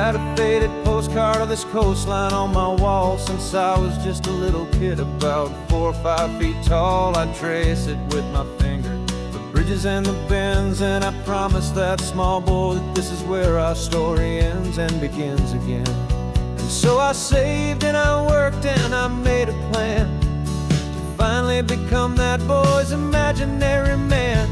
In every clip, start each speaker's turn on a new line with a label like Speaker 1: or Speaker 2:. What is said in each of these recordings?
Speaker 1: had a faded postcard of this coastline on my wall since I was just a little kid, about 4 or 5 feet tall. I'd trace it with my finger, the bridges and the bends, and I promised that small boy that this is where our story ends and begins again. And so I saved and I worked and I made a plan to finally become that boy's imaginary man.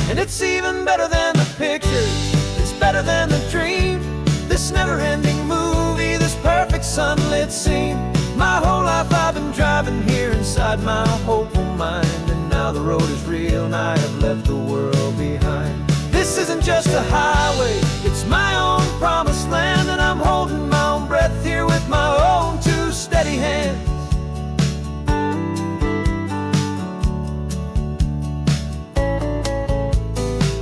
Speaker 1: And it's even better than the pictures, it's better than the dream, this never-ending movie, this perfect sunlit scene. My whole life I've been driving here inside my hopeful mind, and now the road is real and I have left the world behind. This isn't just a highway, it's my own promised land, and I'm holding my own breath here with my own 2 steady hands.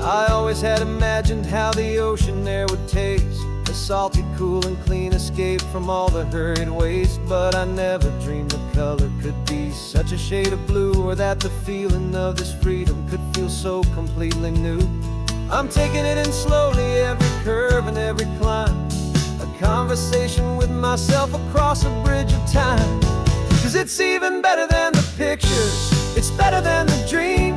Speaker 1: I always had imagined how the ocean there would taste, a salty, cool and clean escape from all the hurried waste. But I never dreamed the color could be such a shade of blue, or that the feeling of this freedom could feel so completely new. I'm taking it in slowly, every curve and every climb, a conversation with myself across a bridge of time. 'Cause it's even better than the pictures, it's better than the dream,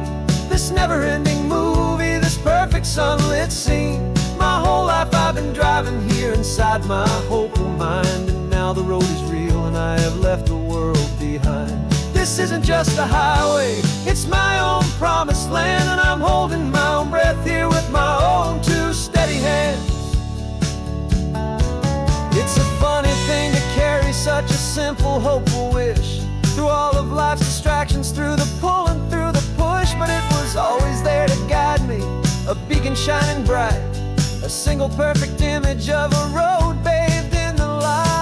Speaker 1: this never-ending movie, this perfect sunlit scene. My whole life I've been driving here inside my hopeful mind, and now the road is real and I have left the world behind. This isn't just a highway, it's my own promised land, and I'm holding my own breath here with my own 2 steady hands. It's a funny thing to carry such a simple, hopeful wish through all of life's distractions, through the pull and through the push, but it was always there to guide me, a beacon shining bright, a single perfect image of a road bathed in the light.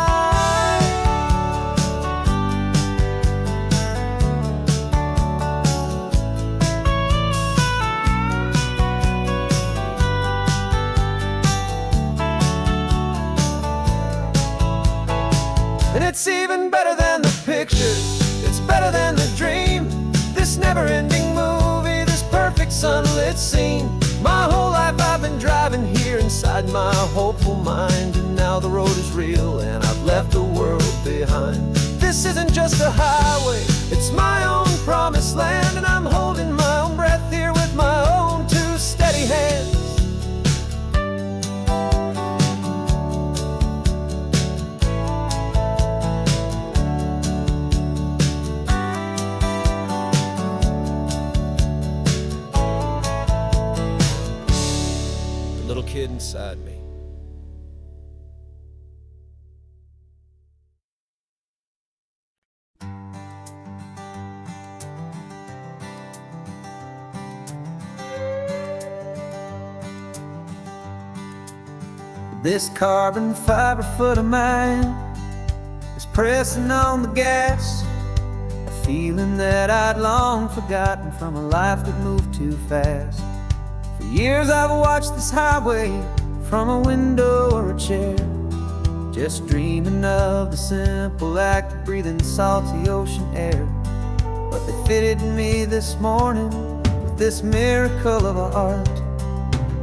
Speaker 1: And it's even better than the pictures, it's better than the dream, this never-ending movie, this perfect sunlit scene. My whole life I've been driving here inside my hopeful mind, and now the road is real and I've left the world behind. This isn't just a highway, it's my own promised land, and I'm holding my own breath here with my own 2 steady hands. Little kid inside me. This carbon fiber foot of mine is pressing on the gas, a feeling that I'd long forgotten from a life that moved too fast. For years I've watched this highway from a window or a chair, just dreaming of the simple act of breathing salty ocean air. But they fitted me this morning with this miracle of art,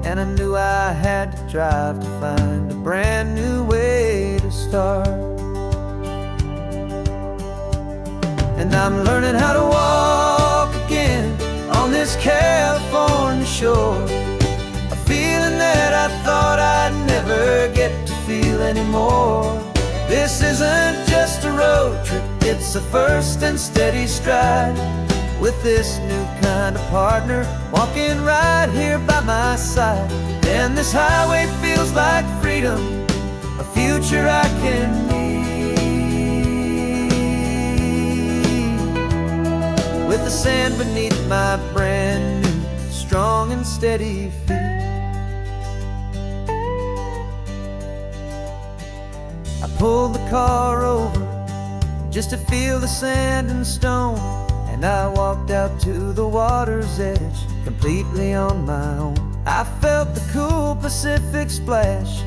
Speaker 1: and I knew I had to drive to find a brand new way to start. And I'm learning how to walk again on this California shore, a feeling that I thought I'd never get to feel anymore. This isn't just a road trip, it's a first and steady stride, with this new kind of partner walking right here by my side. And this highway feels like freedom, a future I can need, with the sand beneath my brand new strong and steady feet. I pulled the car over just to feel the sand and stone, and I walked out to the water's edge completely on my own. I felt the cool Pacific splash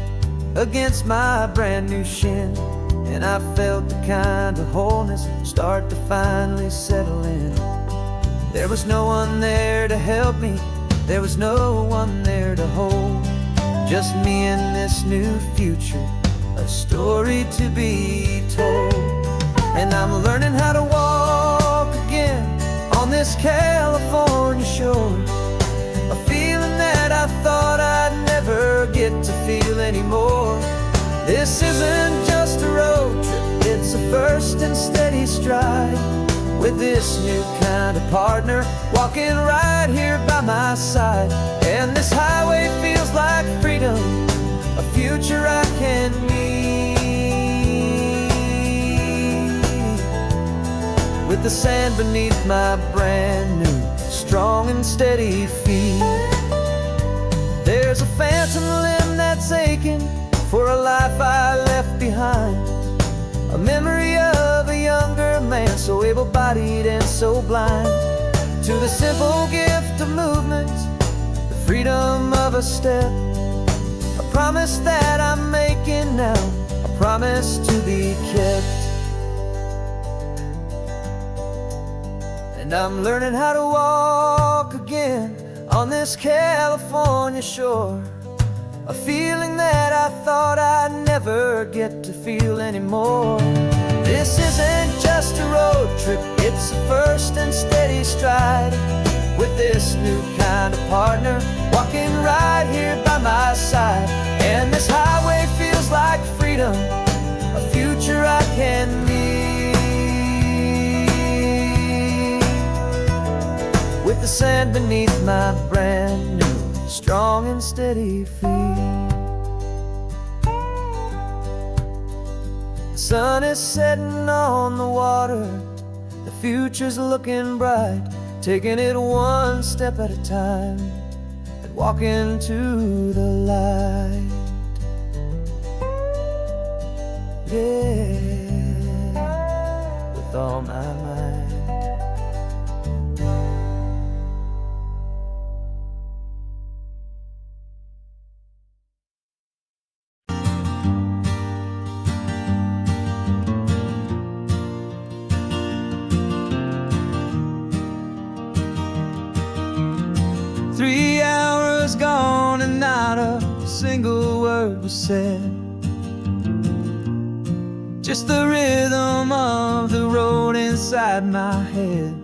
Speaker 1: against my brand new shin, and I felt the kind of wholeness start to finally settle in. There was no one there to help me, there was no one there to hold, just me and this new future a story to be told. And I'm learning how to walk again on this California shore, a feeling that I thought I'd never get to feel anymore. This isn't just a road trip, it's a first and steady stride, with this new kind of partner walking right here by my side. And this highway feels like freedom, a future I can meet, with the sand beneath my brand new, strong and steady feet. There's a phantom limb that's aching for a life I left behind, a memory of a younger man, so able-bodied and so blind, to the simple gift of movement, the freedom of a step, a promise that I'm making now, a promise to be kept. And I'm learning how to walk again on this California shore, a feeling that I thought I'd never get to feel anymore. This isn't just a road trip, it's a first and steady stride, with this new kind of partner walking right here by my side. And this highway feels like freedom, a future I can meet, with the sand beneath my brand new, strong and steady feet. The sun is setting on the water, the future's looking bright, taking it one step at a time and walking to the light. Yeah, with all my might. 3 hours gone and not a single word was said, just the rhythm of the road inside my head.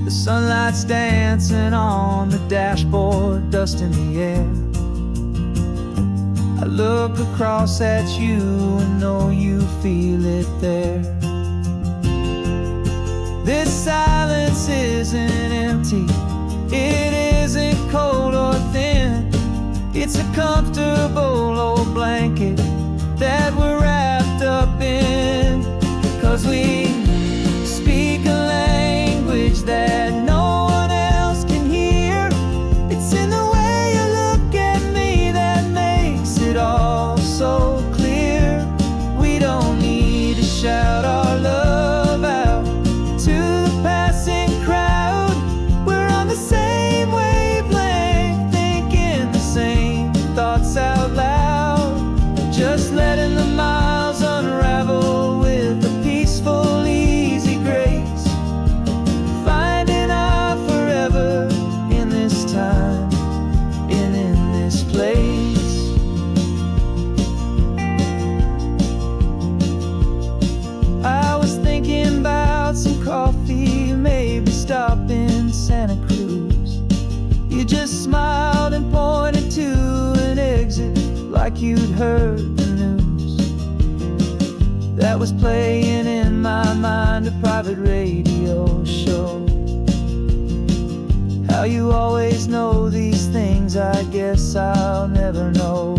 Speaker 1: The sunlight's dancing on the dashboard, dust in the air. I look across at you and know you feel it there. This silence isn't empty, it isn't cold or thin. It's a comfortable old blanket that we're wrapped up in, 'cause we speak a language that no one else can hear. It's in the way you look at me that makes it all so clear. We don't need to shout our love out to the passing crowd. We're on the same wavelength, thinking the same thoughts out loud, just letting the miles unravel with a peaceful, easy grace, finding our forever in this time and in this place. I was thinking about some coffee, maybe stop in Santa Cruz. You just smiled and pointed to an exit like you'd heard the news. That was playing in my mind, a private radio show. How you always know these things, I guess I'll never know.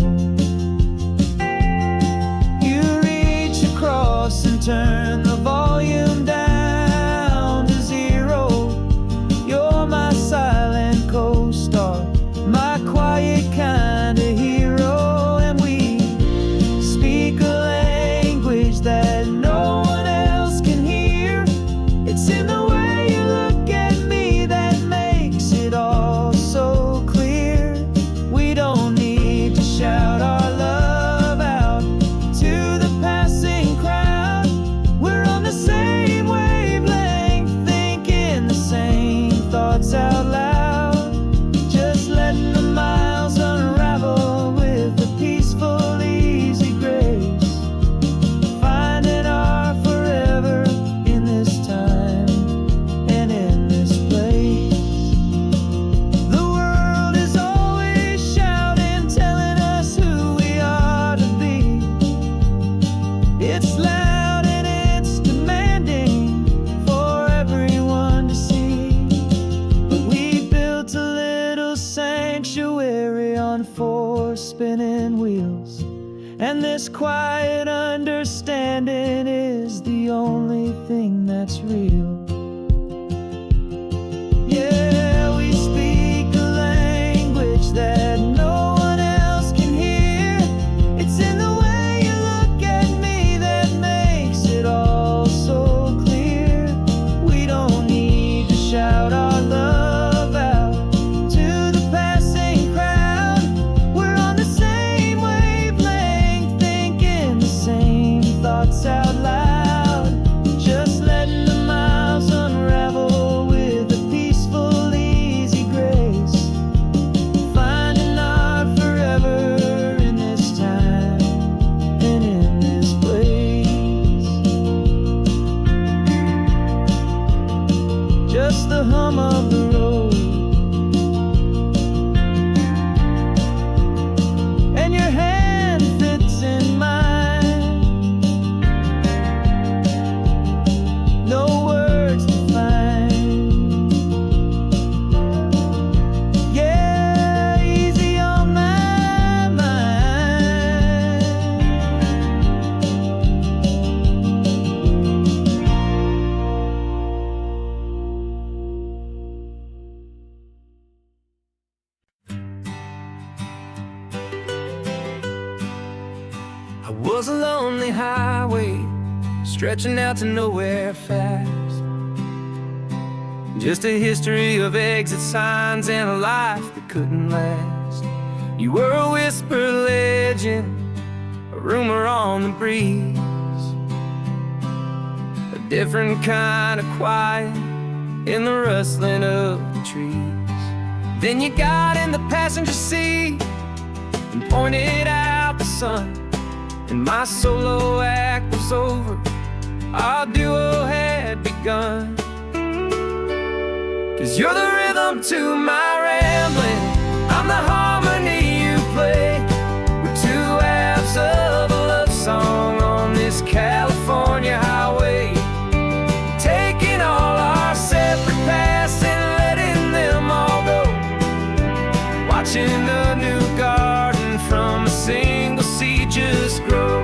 Speaker 1: You reach across and turn the volume down to 0. You're my silent co-star, my quiet kind of hero. And we speak a language that no one else can hear. It's in the way you look at me that makes it all so clear. We don't need to shout on wheels. And this quiet understanding is the only thing that's real. Yeah, we speak a language that no one else can hear. It's in the way you look at me that makes it all so clear. We don't need to shout our love out to the passing crowd. We're on the same wavelength, thinking the same thoughts out loud. Just letting the miles unravel with a peaceful, easy grace. Finding our forever in this time and in this place. Just the hum of the road and your hand fits in mine. No words to find. Yeah, easy on my mind. I was a lonely highway stretching out to nowhere fast. Just a history of exit signs and a life that couldn't last. You were a whisper legend, a rumor on the breeze, a different kind of quiet in the rustling of the trees. Then you got in the passenger seat and pointed out the sun, and my solo act was over, our duo had begun. 'Cause you're the rhythm to my rambling, I'm the harmony you play. We're two halves of a love song on this California highway, taking all our separate paths and letting them all go. Watching a new garden from a single seed just grow.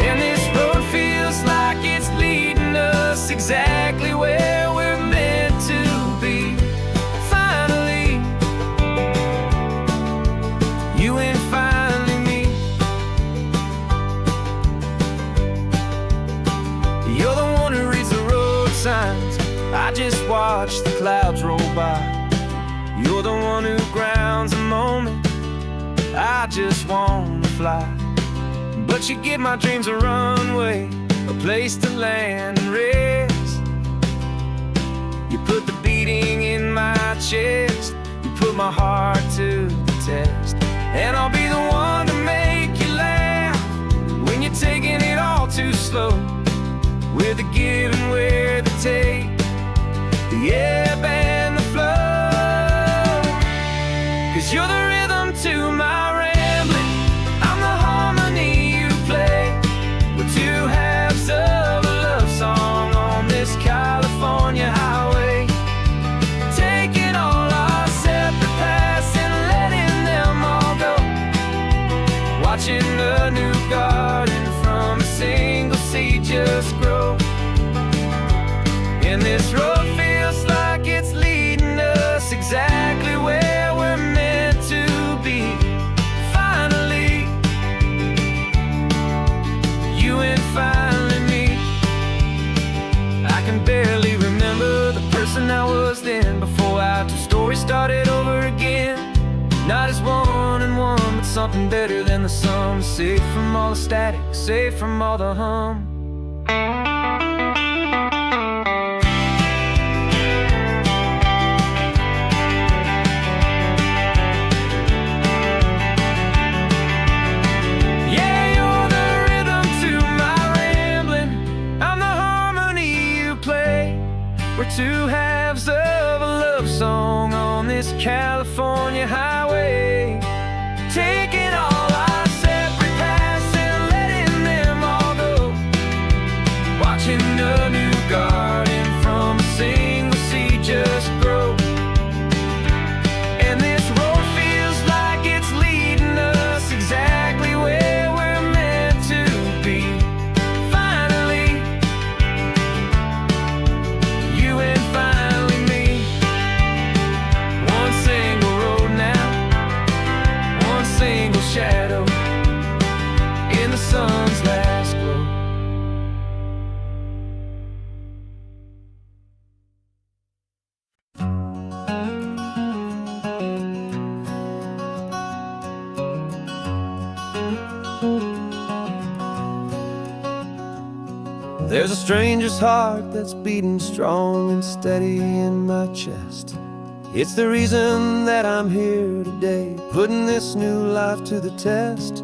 Speaker 1: And this road feels like it's leading us exactly where we're meant to be. Finally, you and finally me. You're the one who reads the road signs, I just watch the clouds roll by. You're the one who grounds a moment, I just wanna fly. But you give my dreams a runway, a place to land and rest. You put the beating in my chest, you put my heart to the test. And I'll be the one to make you laugh when you're taking it all too slow. With the give and we're the take, the ebb and the flow. 'Cause you're the rhythm to my rambling, I'm the harmony you play. We're two halves of a love song on this California highway, taking all our separate paths and letting them all go. Watching a new garden from a single seed just grow. And this road feels like it's leading us exactly where we're meant to be. Finally, you and finally me. I can barely remember the person I was then, before our two stories started over again. Not as one and one, but something better than the sum. Safe from all the static, safe from all the hum. We're two halves of a love song on this California highway, taking all our separate paths and letting them all go. Watching a new garden from a single seed just grow. And this road feels like it's leading shadow in the sun's last glow. There's a stranger's heart that's beating strong and steady in my chest. It's the reason that I'm here today, putting this new life to the test.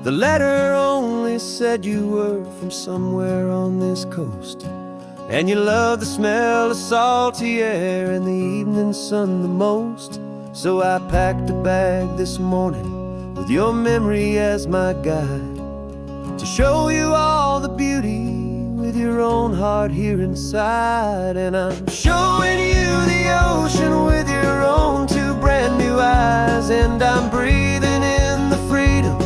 Speaker 1: The letter only said you were from somewhere on this coast, and you love the smell of salty air and the evening sun the most. So I packed a bag this morning with your memory as my guide, to show you all the beauty with your own heart here inside. And I'm showing you the ocean with your own two brand new eyes, and I'm breathing in the freedom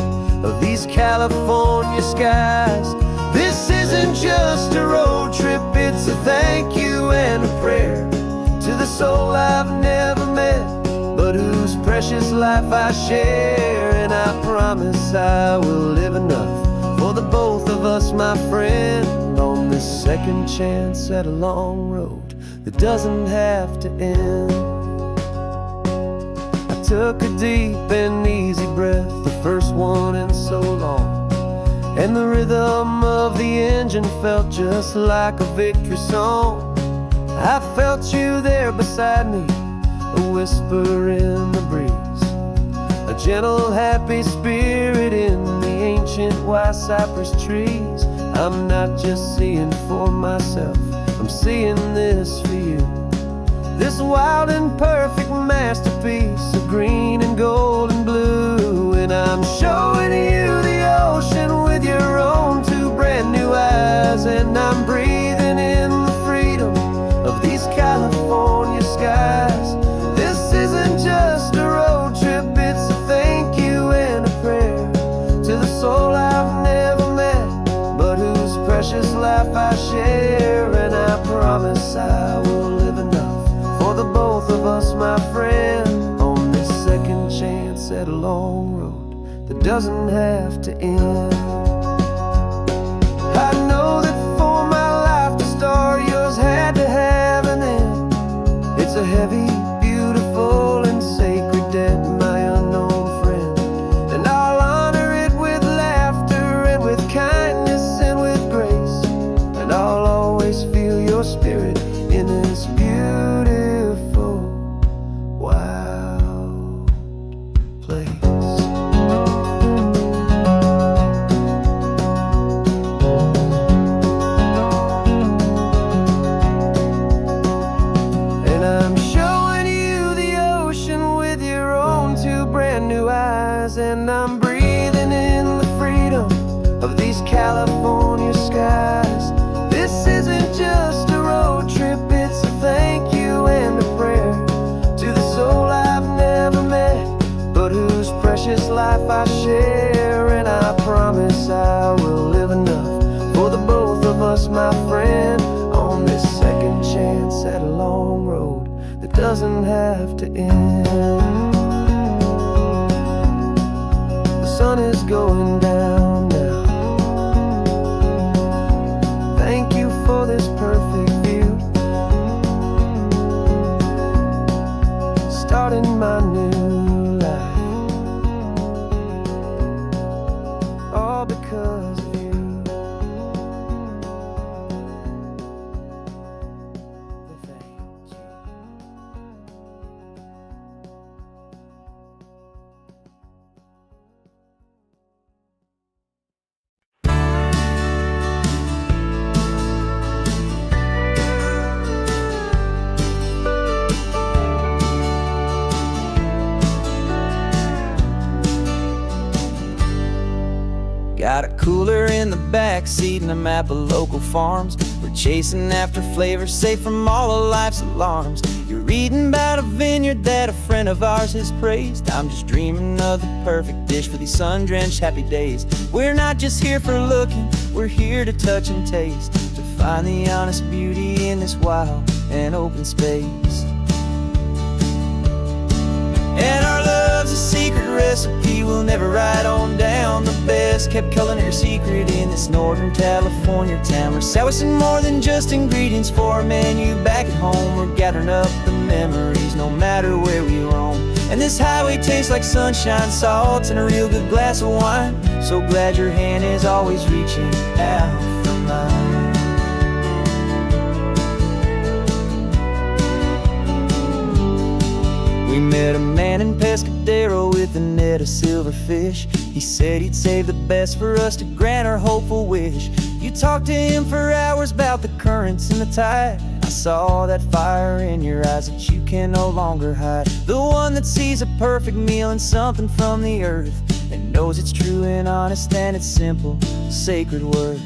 Speaker 1: of these California skies. This isn't just a road trip, it's a thank you and a prayer to the soul I've never met, but whose precious life I share. And I promise I will live enough for the both of us, my friend, on this second chance at a long road that doesn't have to end. I took a deep and easy breath, the first one in so long, and the rhythm of the engine felt just like a victory song. I felt you there beside me, a whisper in the breeze, a gentle happy spirit in the ancient white cypress trees. I'm not just seeing for myself, I'm seeing this for you, this wild and perfect masterpiece of green and gold and blue. And I'm showing you the ocean with your own two brand new eyes, and I'm breathing in the freedom of these California skies. This isn't just a road trip, it's a thank you and a prayer to the soul I've never met, but whose precious life I share. And I promise I will live enough for the both of us, my friend, on this second chance at a long road that doesn't have to end. I know that for my life to start, yours had to have an end. It's a heavy, beautiful, and sacred debt, my unknown friend, and I'll honor it with laughter and with kindness and with grace, and I'll always feel your spirit in this beautiful, wild place. And I'm showing you the ocean with your own two brand new eyes, and I'm breathing in the freedom of these California skies. This isn't just a road trip, it's a thank you and a prayer to the soul I've never met, but whose precious life I share. And I promise I will live enough for the both of us, my friend, on this second chance at a long road that doesn't have to end. The sun is going down now. Thank you for this perfect view, starting my new life, all because of you. Thank you. Got a cooler in the back seat and a map of local farms. We're chasing after flavors safe from all of life's alarms. You're reading about a vineyard that a friend of ours has praised. I'm just dreaming of the perfect dish for these sun-drenched happy days. We're not just here for looking, we're here to touch and taste, to find the honest beauty in this wild and open space. And our love's a secret recipe we'll never write on down. The best kept culinary secret in this Northern California town. We're salvaging more than just ingredients for a menu back at home. We're gathering up the memories no matter where we roam. And this highway tastes like sunshine, salt, and a real good glass of wine. So glad your hand is always reaching out for mine. We met a man in Pescadero with a net of silverfish. He said he'd save the best for us to grant our hopeful wish. You talked to him for hours about the currents and the tide. I saw that fire in your eyes that you can no longer hide. The one that sees a perfect meal in something from the earth, and knows it's true and honest and it's simple, sacred word.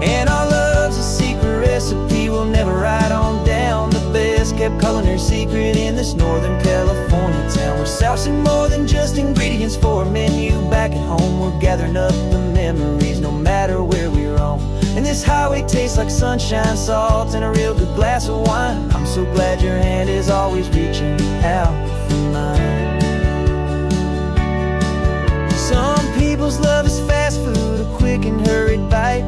Speaker 1: And our love's a secret recipe we'll never write on down. The best kept culinary secret in this Northern California town. We're sourcing more than just ingredients for a menu back at home. We're gathering up the memories no matter where we roam. And this highway tastes like sunshine, salt, and a real good glass of wine. I'm so glad your hand is always reaching out for mine. Some people's love is fast food, a quick and hurried bite.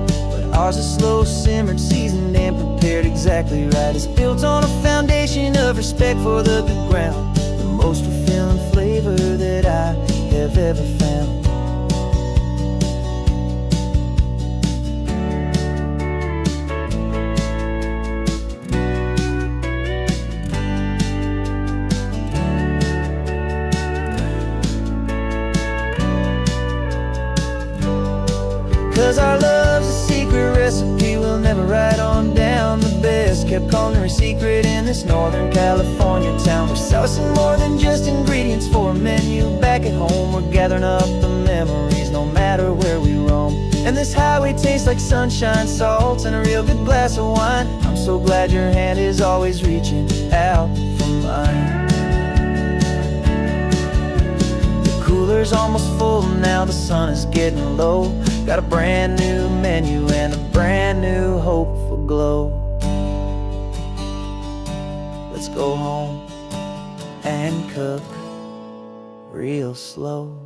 Speaker 1: Ours is slow simmered, seasoned, and prepared exactly right. It's built on a foundation of respect for the good ground, the most fulfilling flavor that I have ever found. 'Cause our love's a secret recipe we'll never write on down. The best kept culinary secret in this Northern California town. We're sourcing more than just ingredients for a menu back at home. We're gathering up the memories no matter where we roam. And this highway tastes like sunshine, salt, and a real good glass of wine. I'm so glad your hand is always reaching out for mine. Cooler's almost full now, the sun is getting low. Got a brand new menu and a brand new hopeful glow. Let's go home and cook real slow.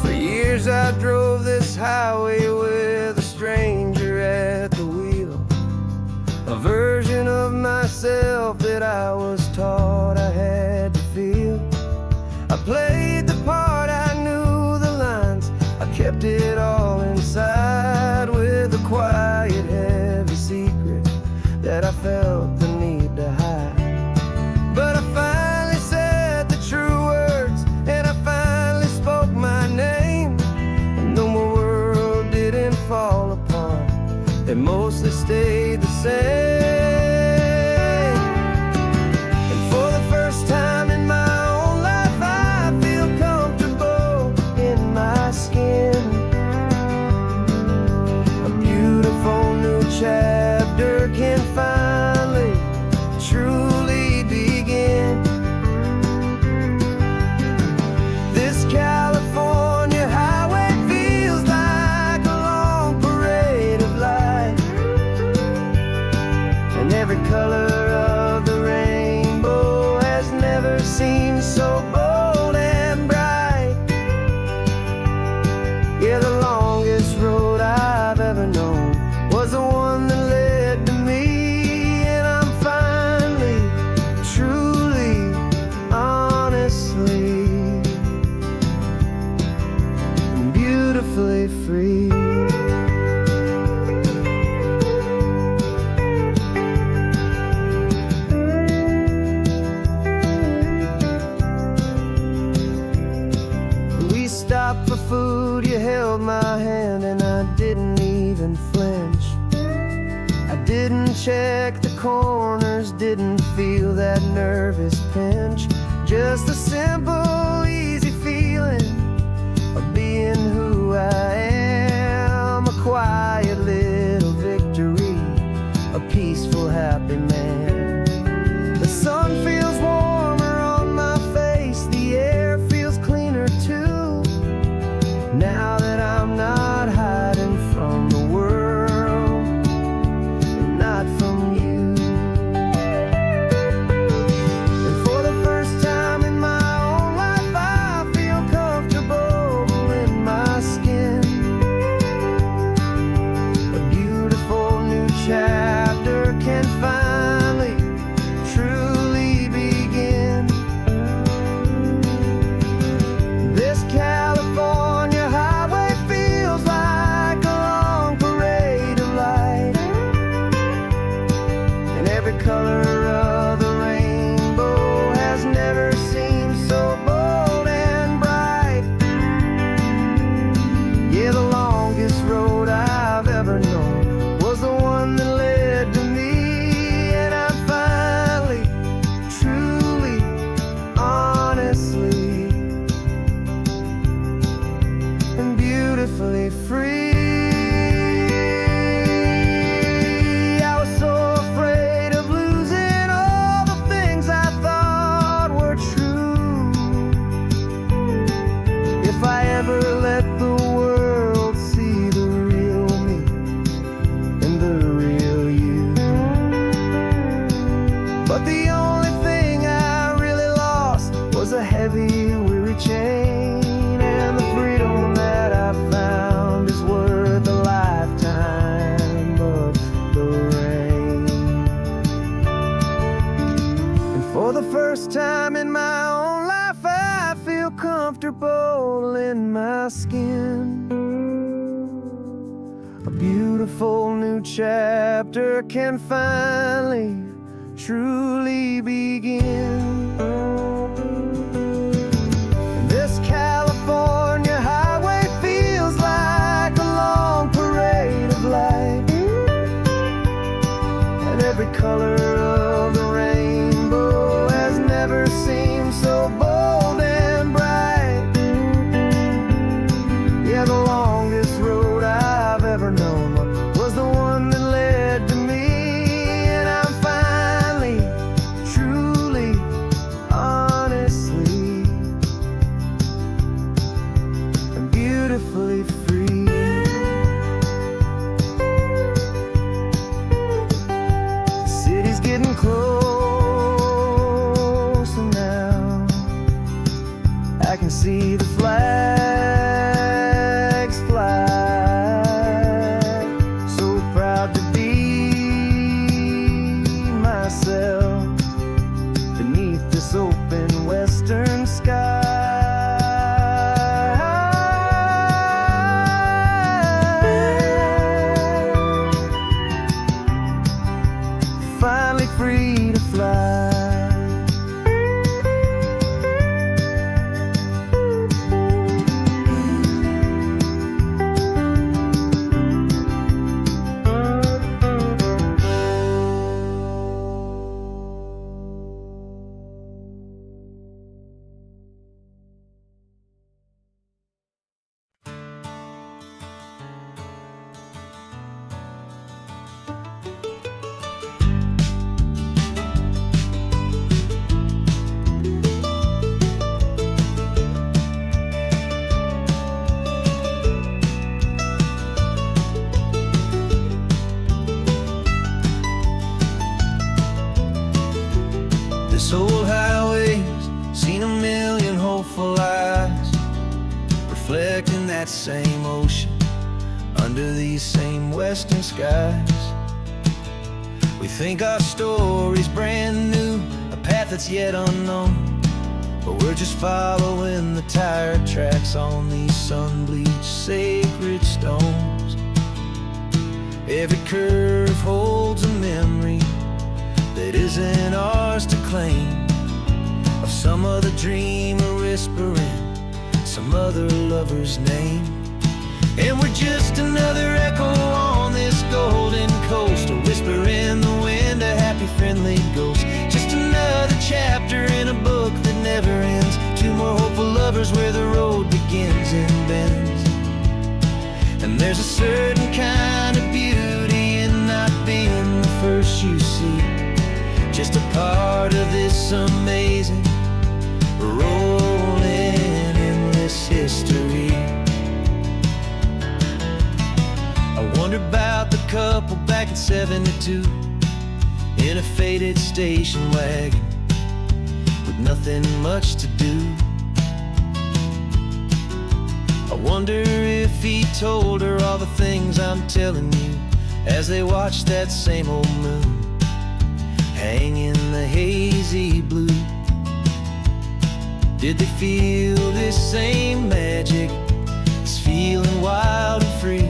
Speaker 1: For years I drove this highway with a stranger at the wheel, a version of myself that I was taught I had to feel. I played the part, I knew the lines, I kept it all inside with a quiet, heavy secret that I felt the need to hide. But I finally said the true words, and I finally spoke my name. And though my world didn't fall apart, it mostly stayed the same. And for the first time in my own life, I feel comfortable in my skin. A beautiful new chapter can finally truly begin. This California highway feels like a long parade of light, and every color of the rainbow has never seemed so bold and bright. Yeah, the longest road I've ever known was the one that led to me, and I'm finally, truly, honestly, beautifully free. We stopped for food, you held my hand, and I didn't even flinch. I didn't check the corners, didn't feel that nervous pinch. Just a simple, easy feeling of being who I am. A quiet little victory, a peaceful, happy man. The sun feels warmer on my face, the air feels cleaner too. Now that I'm not hiding from the world, and not from you. And for the first time in my own life, I feel comfortable in my skin. A beautiful new chapter can finally, truly begin. This California highway feels like a long parade of light, and every color of the rainbow has never seemed so bold and bright. Yeah, the longest road I've ever known was the one that led to me, and I'm finally, truly, honestly, and beautifully free. I was so afraid of losing all the things I thought were true. If I ever let the world see the real me and the real you. But the only thing I really lost was a heavy, weary chain, and the freedom that I found is worth a lifetime of the rain. And for the first time in my own life, I feel comfortable in my skin. A beautiful new chapter can finally, truly begin. This California highway feels like a long parade of light, and every color of the rainbow has never seemed so bold and bright. Yeah, the longest road I've ever known was the one that led to me, and I'm finally, truly, honestly, and beautifully free. The city's getting closer now. I can see the flags fly. So proud to be myself beneath this open western sky. Finally free to fly. This old highway's seen a million hopeful eyes, reflecting that same ocean under these same western skies. We think our story's brand new, a path that's yet unknown, but we're just following the tire tracks on these sun-bleached sacred stones. Every curve holds a memory that isn't ours to claim, of some other dreamer whispering some other lover's name. And we're just another echo on this golden coast, a whisper in the wind, a happy friendly ghost, just another chapter in a book that never ends. Two more hopeful lovers where the road begins and bends. And there's a certain kind of beauty in not being the first you see, just a part of this amazing rolling endless history. I wonder about the couple back in '72 in a faded station wagon with nothing much to do. I wonder if he told her all the things I'm telling you as they watched that same old moon hang in the hazy blue. Did they feel this same magic, this feeling wild and free,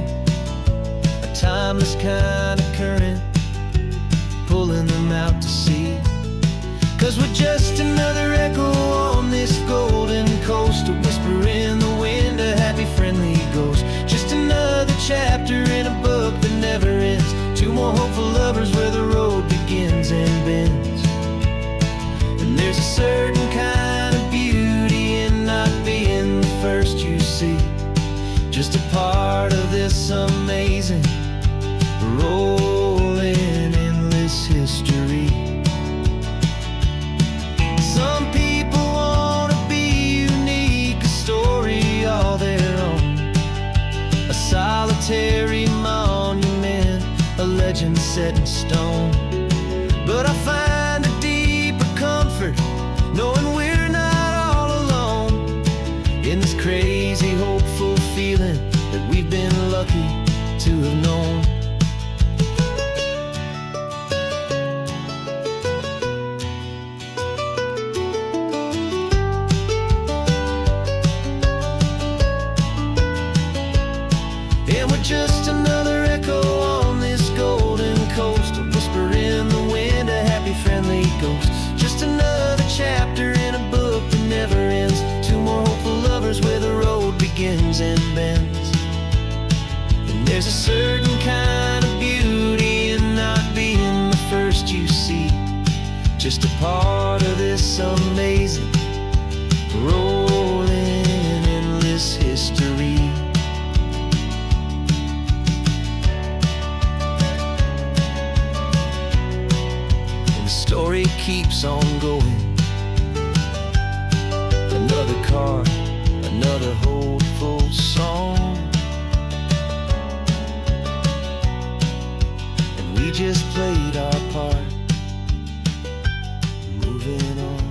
Speaker 1: a timeless kind of current pulling them out to sea? 'Cause we're just another echo on this golden coast, a whisper in the wind, a happy friendly ghost. Just another chapter in a book that never ends. Two more hopeful lovers where the road begins and bends. And there's a certain kind of beauty in not being the first you see, just a part of this amazing rolling endless history. Some people want to be unique, a story all their own, a solitary monument, a legend set in stone. But I find a deeper comfort knowing we're not all alone in this crazy hopeful feeling that we've been lucky to have known. And we're just another echo on this golden coast, a whisper in the wind, a happy friendly ghost. Just another chapter in a book that never ends. Two more hopeful lovers where the road begins and bends. And there's a certain kind of beauty in not being the first you see, just a part of this amazing rolling endless history. Story keeps on going. Another card, another hopeful song, and we just played our part, moving on.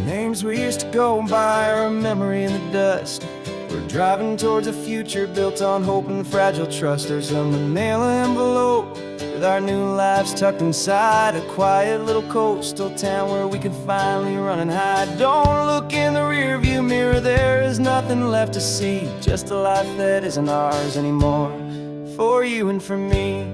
Speaker 1: Names we used to go by are a memory in the dust. We're driving towards a future built on hope and fragile trust. There's a manila envelope with our new lives tucked inside, a quiet little coastal town where we can finally run and hide. Don't look in the rearview mirror, there is nothing left to see, just a life that isn't ours anymore, for you and for me.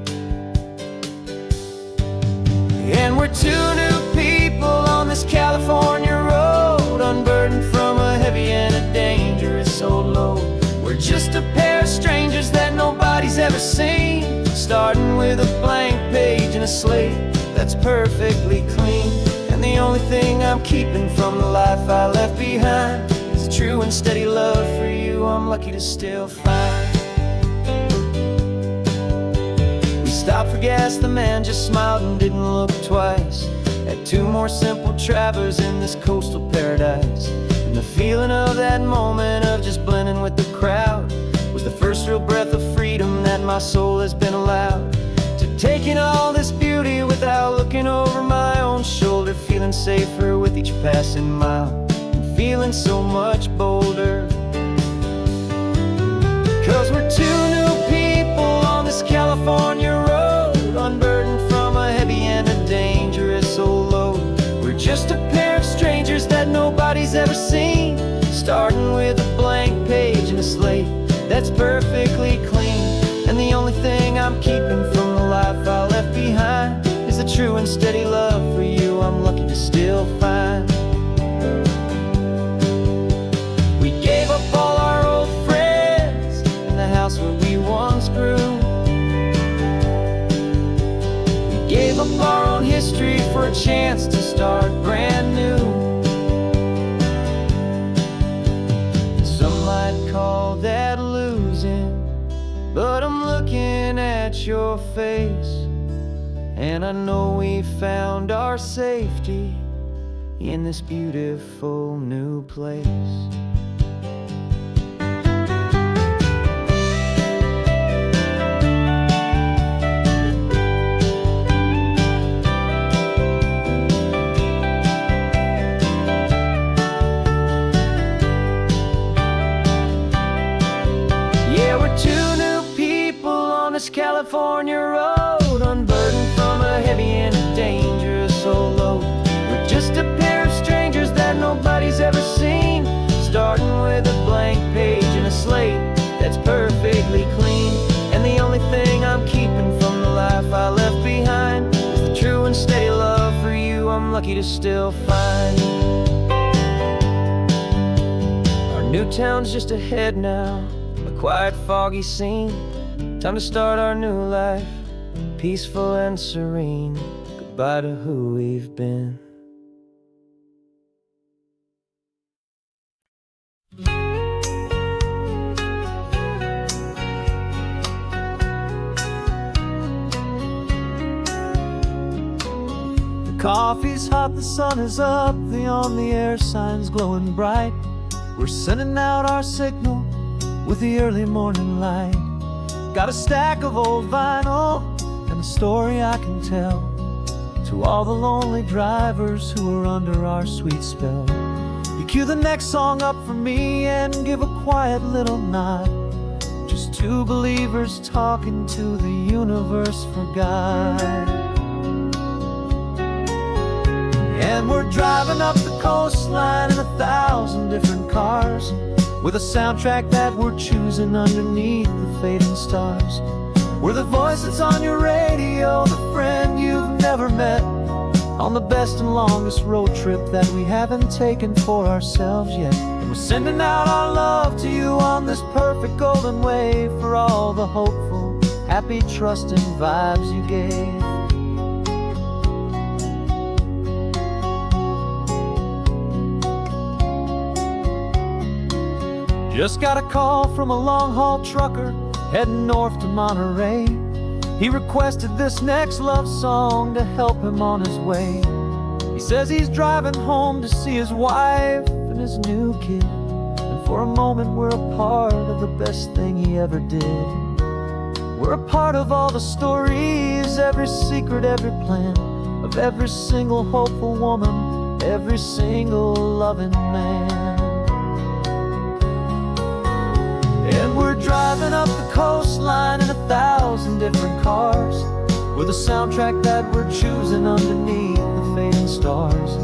Speaker 1: And we're two new people on this California road, unburdened from a heavy and a dangerous old load. We're just a pair of strangers that nobody's ever seen, starting with a blank page and a slate that's perfectly clean. And the only thing I'm keeping from the life I left behind is a true and steady love for you I'm lucky to still find. Stopped for gas, the man just smiled and didn't look twice. Had two more simple travelers in this coastal paradise. And the feeling of that moment of just blending with the crowd was the first real breath of freedom that my soul has been allowed to take in all this beauty without looking over my own shoulder, feeling safer with each passing mile and feeling so much bolder. 'Cause we're two new people on this California road, unburdened from a heavy and a dangerous old load. We're just a pair of strangers that nobody's ever seen, starting with a blank slate that's perfectly clean. And the only thing I'm keeping from the life steady love for you I'm lucky to still find. We gave up all our old friends in the house where we once grew. We gave up our own history for a chance to start brand new. Some might call that losing, but I'm looking at your face, and I know we found our safety in this beautiful new place. Yeah, we're two new people on this California road, unburdened from a heavy and dangerous old load. We're just a pair of strangers that nobody's ever seen, starting with a blank page and a slate that's perfectly clean. And the only thing I'm keeping from the life I left behind is the true and steady love for you I'm lucky to still find. Our new town's just ahead now, a quiet, foggy scene. Time to start our new life, peaceful and serene. Goodbye to who we've been. The coffee's hot, the sun is up, the on-the-air sign's glowing bright. We're sending out our signal with the early morning light. Got a stack of old vinyl and a story I can tell to all the lonely drivers who are under our sweet spell. You cue the next song up for me and give a quiet little nod. Just two believers talking to the universe for God. And we're driving up the coastline in 1,000 different cars, with a soundtrack that we're choosing underneath the fading stars. We're the voice that's on your radio, the friend you've never met, on the best and longest road trip that we haven't taken for ourselves yet. And we're sending out our love to you on this perfect golden wave, for all the hopeful, happy, trusting vibes you gave. Just got a call from a long-haul trucker heading north to Monterey. He requested this next love song to help him on his way. He says he's driving home to see his wife and his new kid, and for a moment we're a part of the best thing he ever did. We're a part of all the stories, every secret, every plan, of every single hopeful woman, every single loving man. And we're driving up the coastline in 1,000 different cars, with a soundtrack that we're choosing underneath the fading stars.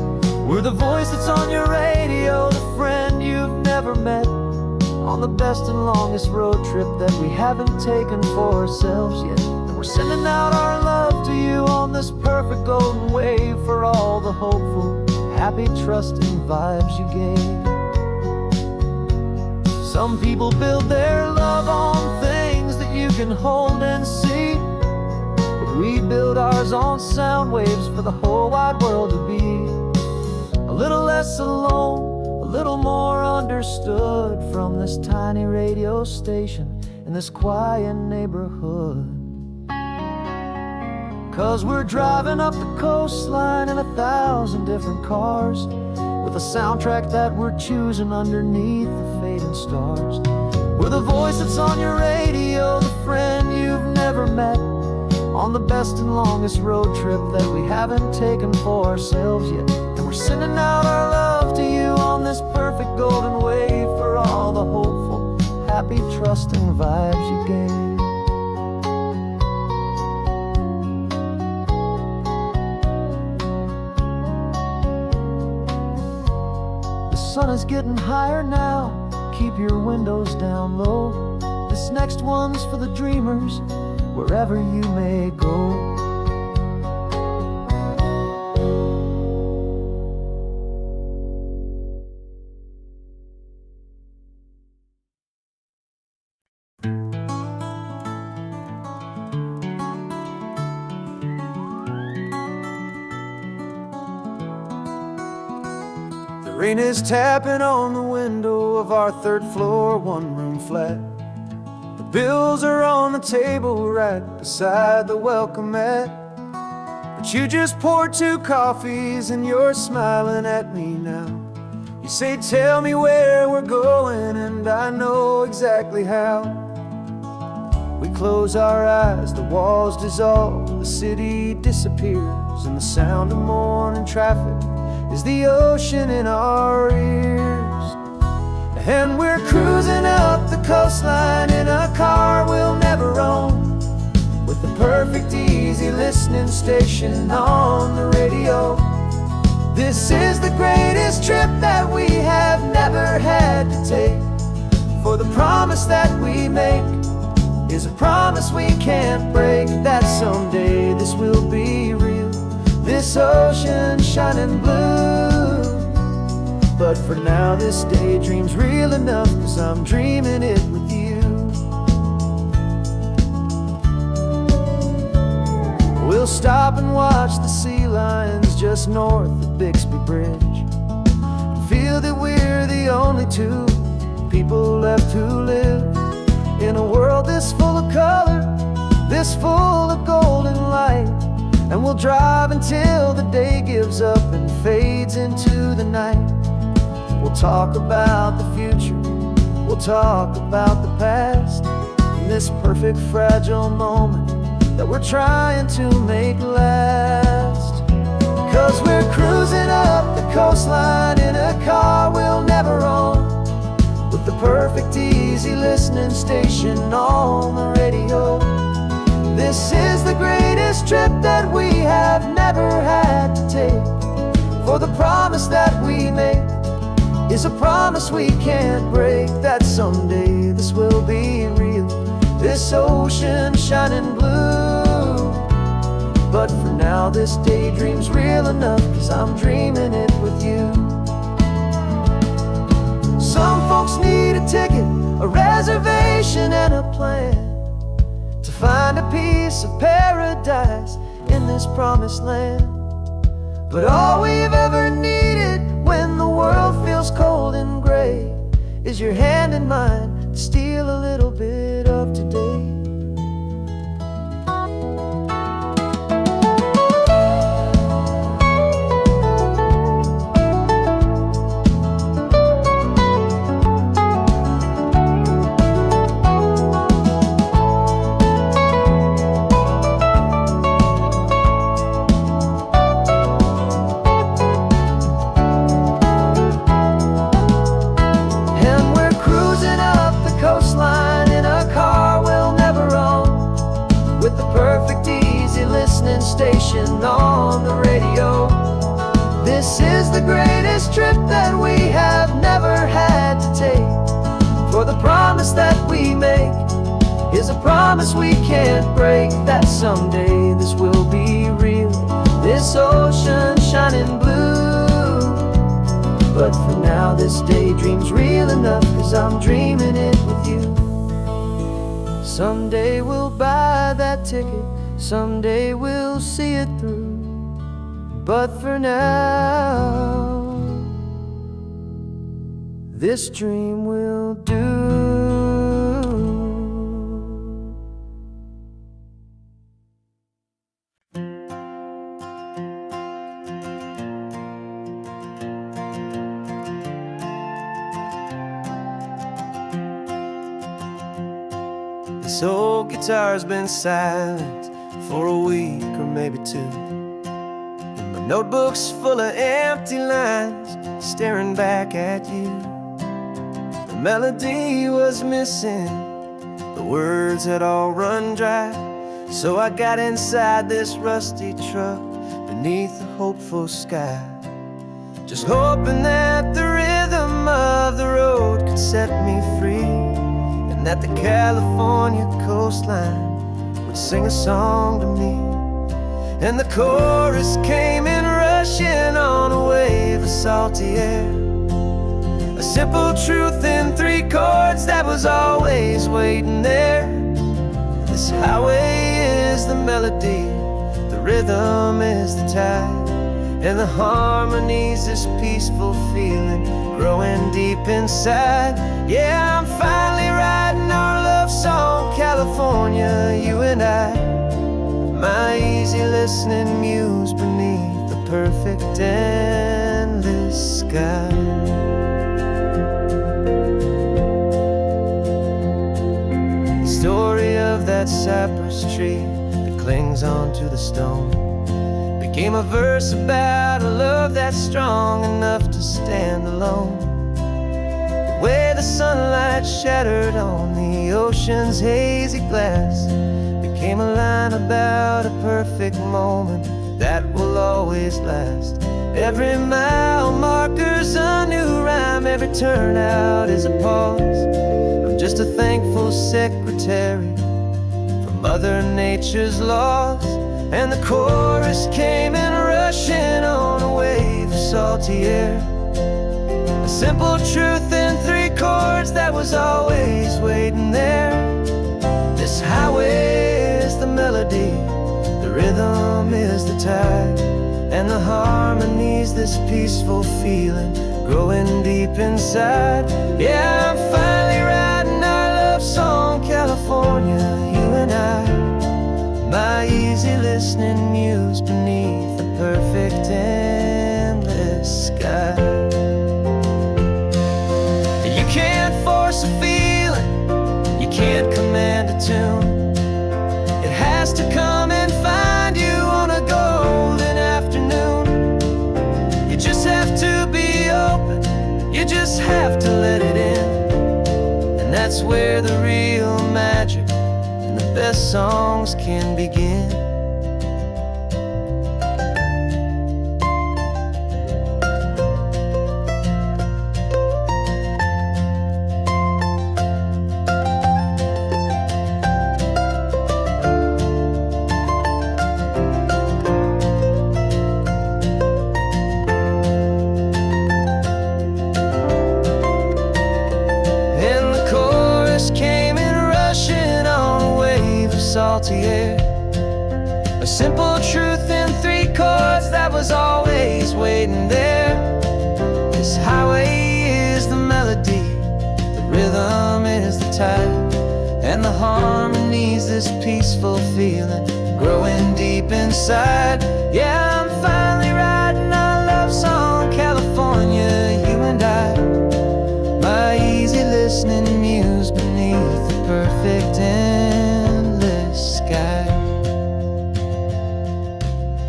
Speaker 1: We're the voice that's on your radio, the friend you've never met, on the best and longest road trip that we haven't taken for ourselves yet. And we're sending out our love to you on this perfect golden wave, for all the hopeful, happy, trusting vibes you gave. Some people build their love on things that you can hold and see, but we build ours on sound waves for the whole wide world to be a little less alone, a little more understood, from this tiny radio station in this quiet neighborhood. 'Cause we're driving up the coastline in 1,000 different cars, with a soundtrack that we're choosing underneath the fading stars. We're the voice that's on your radio, the friend you've never met, on the best and longest road trip that we haven't taken for ourselves yet. And we're sending out our love to you on this perfect golden wave, for all the hopeful, happy, trusting vibes you gave. The sun is getting higher now, keep your windows down low. This next one's for the dreamers, wherever you may go. The rain is tapping on the window of our third floor, one-room flat. The bills are on the table right beside the welcome mat. But you just poured 2 coffees and you're smiling at me now. You say, tell me where we're going, and I know exactly how. We close our eyes, the walls dissolve, the city disappears, and the sound of morning traffic is the ocean in our ears. And we're cruising up the coastline in a car we'll never own, with the perfect easy listening station on the radio. This is the greatest trip that we have never had to take, for the promise that we make is a promise we can't break, that someday this will be real, this ocean shining blue. But for now this daydream's real enough, 'cause I'm dreaming it with you. We'll stop and watch the sea lions just north of Bixby Bridge, and feel that we're the only 2 people left who live in a world this full of color, this full of golden light. And we'll drive until the day gives up and fades into the night. We'll talk about the future, we'll talk about the past, in this perfect fragile moment that we're trying to make last. 'Cause we're cruising up the coastline in a car we'll never own, with the perfect easy listening station on the radio. This is the greatest trip that we have never had to take, for the promise that we make is a promise we can't break, that someday this will be real, this ocean shining blue. But for now this daydream's real enough, 'cause I'm dreaming it with you. Some folks need a ticket, a reservation and a plan to find a piece of paradise in this promised land. But all we've ever needed when the world feels cold and gray is your hand in mine to steal a little bit of today. Station on the radio. This is the greatest trip that we have never had to take, for the promise that we make is a promise we can't break, that someday this will be real, this ocean shining blue. But for now this daydream's real enough, 'cause I'm dreaming it with you. Someday we'll buy that ticket, someday we'll see it through. But for now, this dream will do. This old guitar's been silent for a week or maybe 2, and my notebook's full of empty lines staring back at you. The melody was missing, the words had all run dry, so I got inside this rusty truck beneath the hopeful sky, just hoping that the rhythm of the road could set me free, and that the California coastline would sing a song to me. And the chorus came in rushing on a wave of salty air, a simple truth in 3 chords that was always waiting there. This highway is the melody, the rhythm is the tide, and the harmony's this peaceful feeling growing deep inside. Yeah, I'm finally writing our love song, California, you and I. My easy listening muse beneath the perfect endless sky. The story of that cypress tree that clings onto the stone became a verse about a love that's strong enough to stand alone. The way the sunlight shattered on the ocean's hazy glass became a line about a perfect moment that will always last. Every mile marker's a new rhyme, every turnout is a pause. I'm just a thankful secretary for Mother Nature's laws. And the chorus came in rushing on a wave of salty air. A simple truth in 3 chords that was always waiting there. This highway is the melody, the rhythm is the tide, and the harmony's this peaceful feeling growing deep inside. Yeah, I'm finally writing our love song, California, you and I. My easy listening muse beneath the perfect endless sky. You can't force a feeling, you can't command a tune. It has to come and find you on a golden afternoon. You just have to be open, you just have to let it in. And that's where the real magic, the best songs can begin. And the chorus came in rushing on a wave of salty air. A simple truth in 3 chords that was always waiting there. This highway is the melody, the rhythm is the tide, and the harmony's this peaceful feeling growing deep inside. Yeah, I'm finally writing our love song, California, you and I. My easy listening muse beneath the perfect endless sky.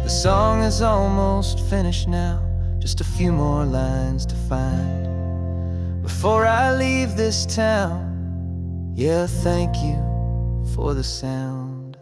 Speaker 1: The song is almost finished now, just a few more lines to find before I leave this town. Yeah, thank you for the sound.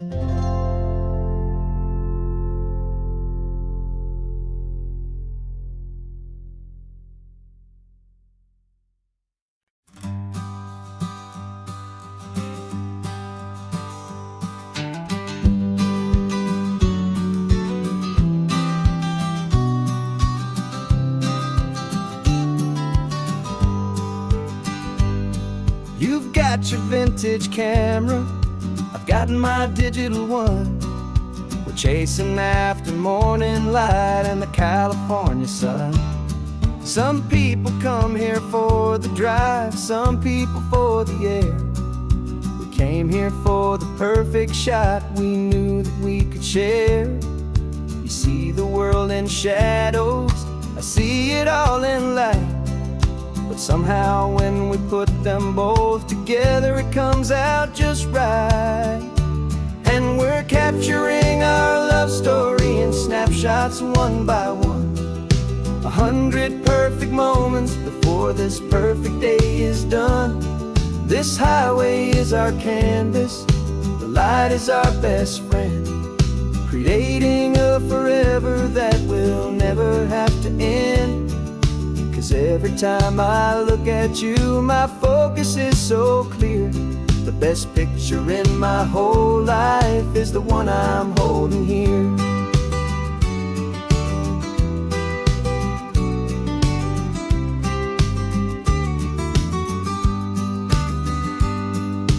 Speaker 1: You've got your vintage camera, I've got my digital one. We're chasing after morning light and the California sun. Some people come here for the drive, some people for the air. We came here for the perfect shot we knew that we could share. You see the world in shadows, I see it all in light. But somehow when we put them both together, it comes out just right. And we're capturing our love story in snapshots one by one. 100 perfect moments before this perfect day is done. This highway is our canvas, the light is our best friend, creating a forever that will never have to end. 'Cause every time I look at you, my focus is so clear. The best picture in my whole life is the one I'm holding here.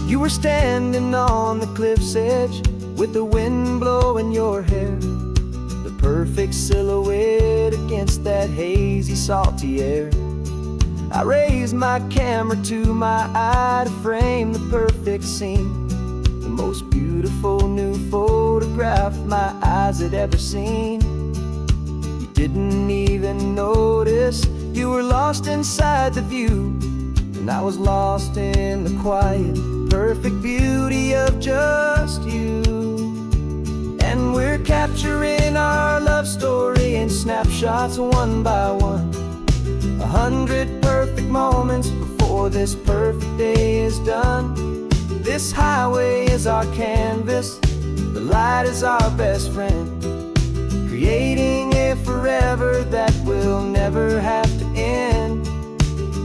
Speaker 1: You were standing on the cliff's edge with the wind blowing your hair. The
Speaker 2: perfect silhouette against that hazy, salty air. I raised my camera to my eye to frame the perfect scene, the most beautiful new photograph my eyes had ever seen. You didn't even notice you were lost inside the view, and I was lost in the quiet, perfect beauty of just you. And we're capturing our love story in snapshots one by one, 100 perfect moments before this perfect day is done. This highway is our canvas, the light is our best friend, creating a forever that will never have to end.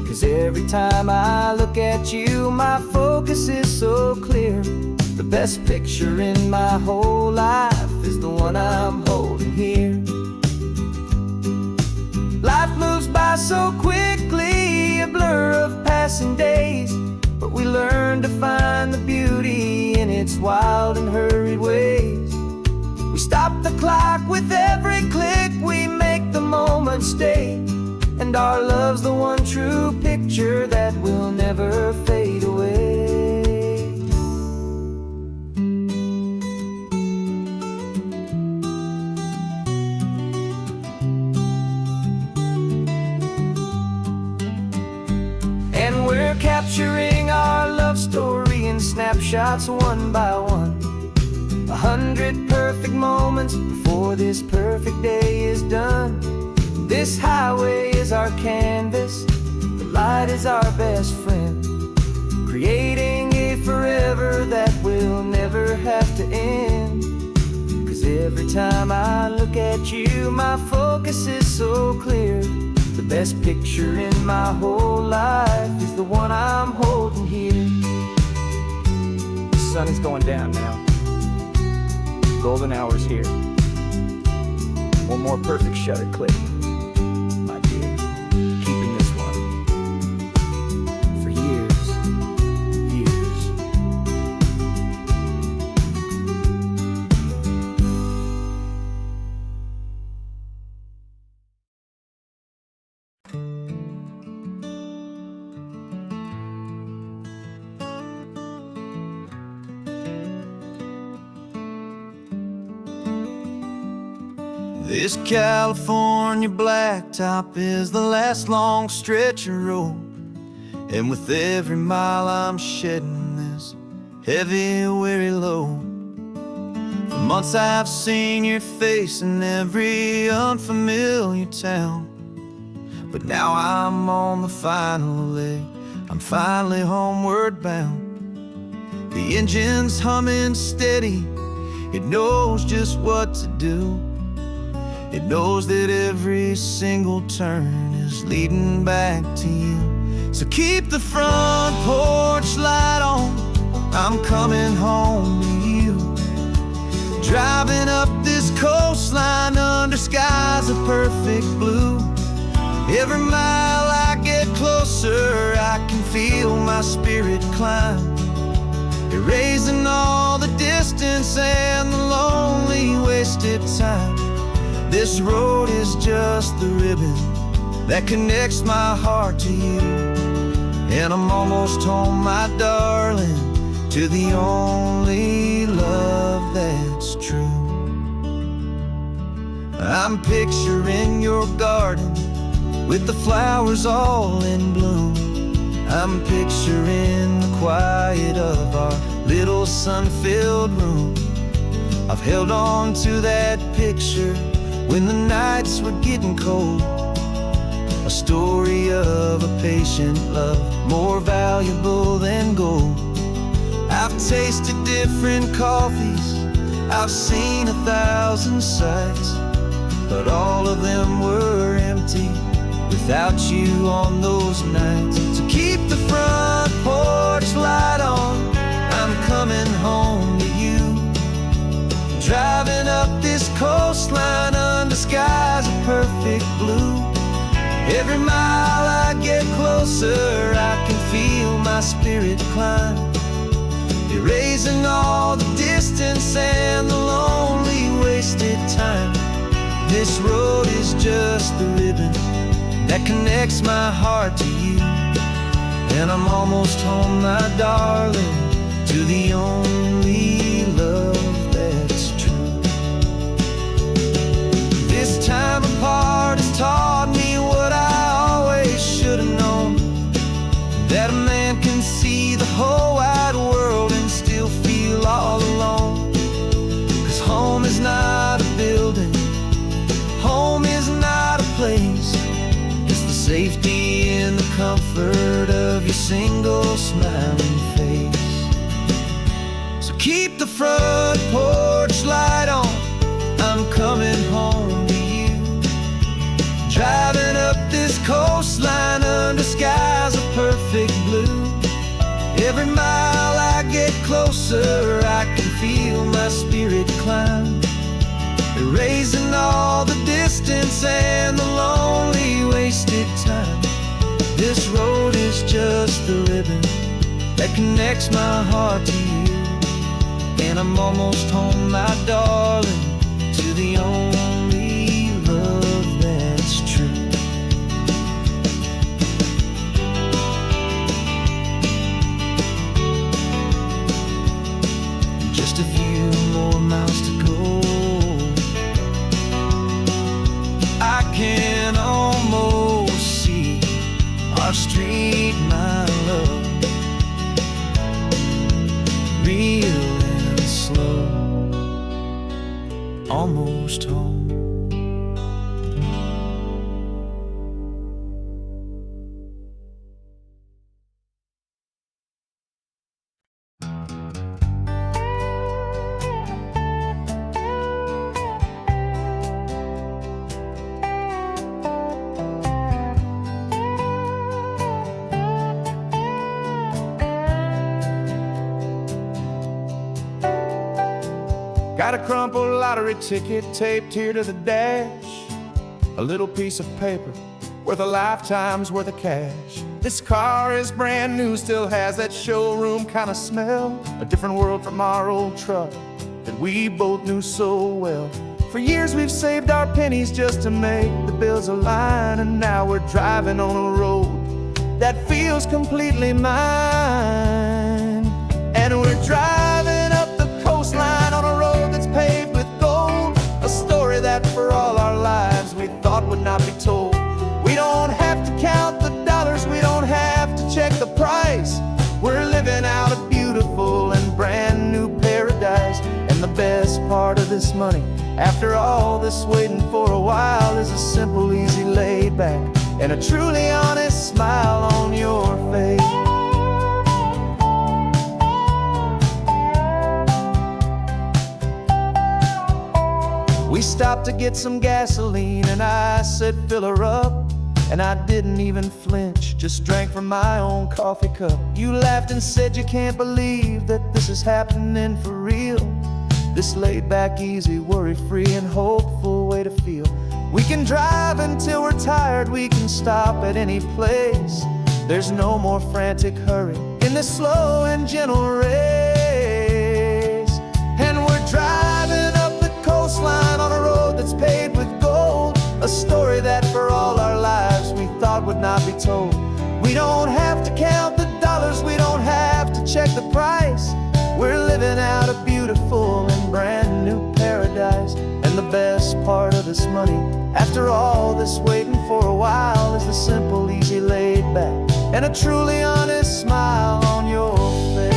Speaker 2: 'Cause every time I look at you, my focus is so clear. The best picture in my whole life is the one I'm holding here. Life moves by so quickly, a blur of passing days, but we learn to find the beauty in its wild and hurried ways. We stop the clock with every click, we make the moment stay, and our love's the one true picture that will never fade away. And we're capturing our love story in snapshots one by one, 100 perfect moments before this perfect day is done. This highway is our canvas, the light is our best friend, creating a forever that will never have to end. 'Cause every time I look at you, my focus is so clear. The best picture in my whole life is the one I'm holding here. The sun is going down now. Golden hour's here. One more perfect shutter click, my dear. Keeping this one for years, years.
Speaker 1: This California blacktop is the last long stretch of road, and with every mile I'm shedding this heavy, weary load. For months I've seen your face in every unfamiliar town, but now I'm on the final leg, I'm finally homeward bound. The engine's humming steady, it knows just what to do. It knows that every single turn is leading back to you. So keep the front porch light on, I'm coming home to you. Driving up this coastline under skies of perfect blue. Every mile I get closer, I can feel my spirit climb, erasing all the distance and the lonely wasted time. This road is just the ribbon that connects my heart to you, and I'm almost home, my darling, to the only love that's true. I'm picturing your garden with the flowers all in bloom. I'm picturing the quiet of our little sun-filled room. I've held on to that picture when the nights were getting cold, a story of a patient love, more valuable than gold. I've tasted different coffees, I've seen 1,000 sights, but all of them were empty without you on those nights. So keep the front porch light on, I'm coming home to you. Driving up this coastline under skies of perfect blue. Every mile I get closer, I can feel my spirit climb, erasing all the distance and the lonely wasted time. This road is just the ribbon that connects my heart to you. And I'm almost home, my darling, to the only love that's true. This time apart has taught me what I always should have known, that a man can see the whole wide world and still feel all alone. 'Cause home is not a building, home is not a place, it's the safety and the comfort of your single smiling face. So keep the front porch light on, I'm coming home to you. Driving up this coastline under skies of perfect blue. Every mile I get closer, I can feel my spirit climb, erasing all the distance and the lonely wasted time. This road is just the ribbon that connects my heart to you. And I'm almost home, my darling, to the only love that's true. Just a few more miles to go, I can almost see our street, my love, real and slow, almost home. Got a crumpled lottery ticket taped here to the dash, a little piece of paper worth a lifetime's worth of cash. This car is brand new, still has that showroom kind of smell, a different world from our old truck that we both knew so well. For years we've saved our pennies just to make the bills align, and now we're driving on a road that feels completely mine. And we're driving up the coastline on a road that's paved with gold, a story that for all our lives we thought would not be told. We don't have to count the dollars, we don't have to check the price. We're living out a beautiful and brand new paradise. And the best part of this money, after all this waiting for a while, is a simple, easy, laid back, and a truly honest smile on your face. We stopped to get some gasoline and I said fill her up, and I didn't even flinch, just drank from my own coffee cup. You laughed and said you can't believe that this is happening for real. This laid back, easy, worry-free and hopeful way to feel. We can drive until we're tired, we can stop at any place. There's no more frantic hurry in this slow and gentle race. And we're driving up the coastline on a road that's paved with gold, a story that for all our lives we thought would not be told. We don't have to count the dollars, we don't have to check the price. We're living out a beautiful and brand new paradise. And the best part of this money, after all this waiting for a while, is the simple, easy, laid back, and a truly honest smile on your face.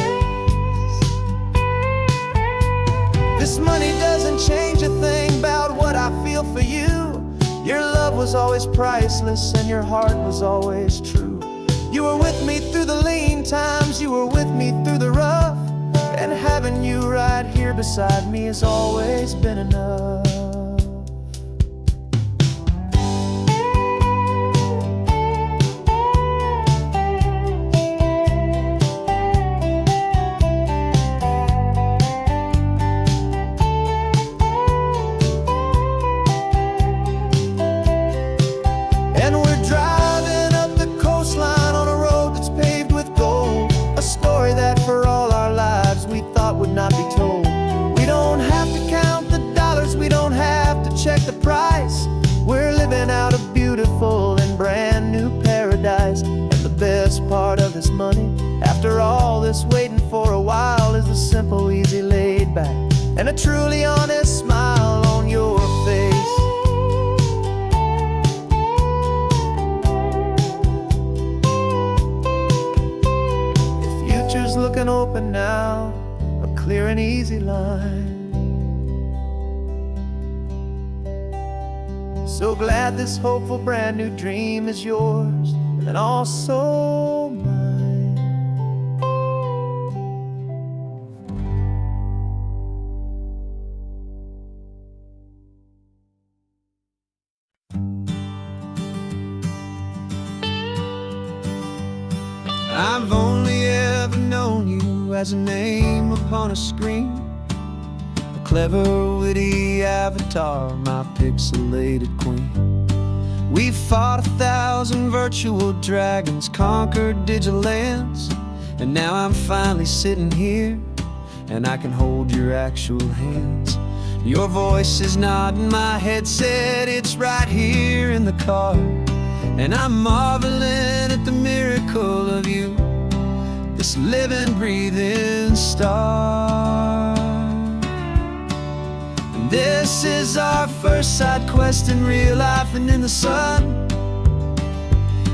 Speaker 1: This money doesn't change a thing about what I feel for you. Your love was always priceless and your heart was always true. You were with me through the lean times, you were with me through the rough, and having you right here beside me has always been enough. And we're driving up the coastline on a road that's paved with gold, a story that for all our lives we thought would not be told. We don't have to count the dollars, we don't
Speaker 2: us waiting for a while is the simple, easy, laid back, and a truly honest smile on your face. The future's looking open now, a clear and easy line. So glad this hopeful brand new dream is yours and also mine.
Speaker 1: I've only ever known you as a name upon a screen, a clever, witty avatar, my pixelated queen. We've fought 1,000 virtual dragons, conquered digital lands, and now I'm finally sitting here, and I can hold your actual hands. Your voice is not in my headset, it's right here in the car, and I'm marveling at the miracle of you, this living, breathing star. And this is our first side quest in real life and in the sun.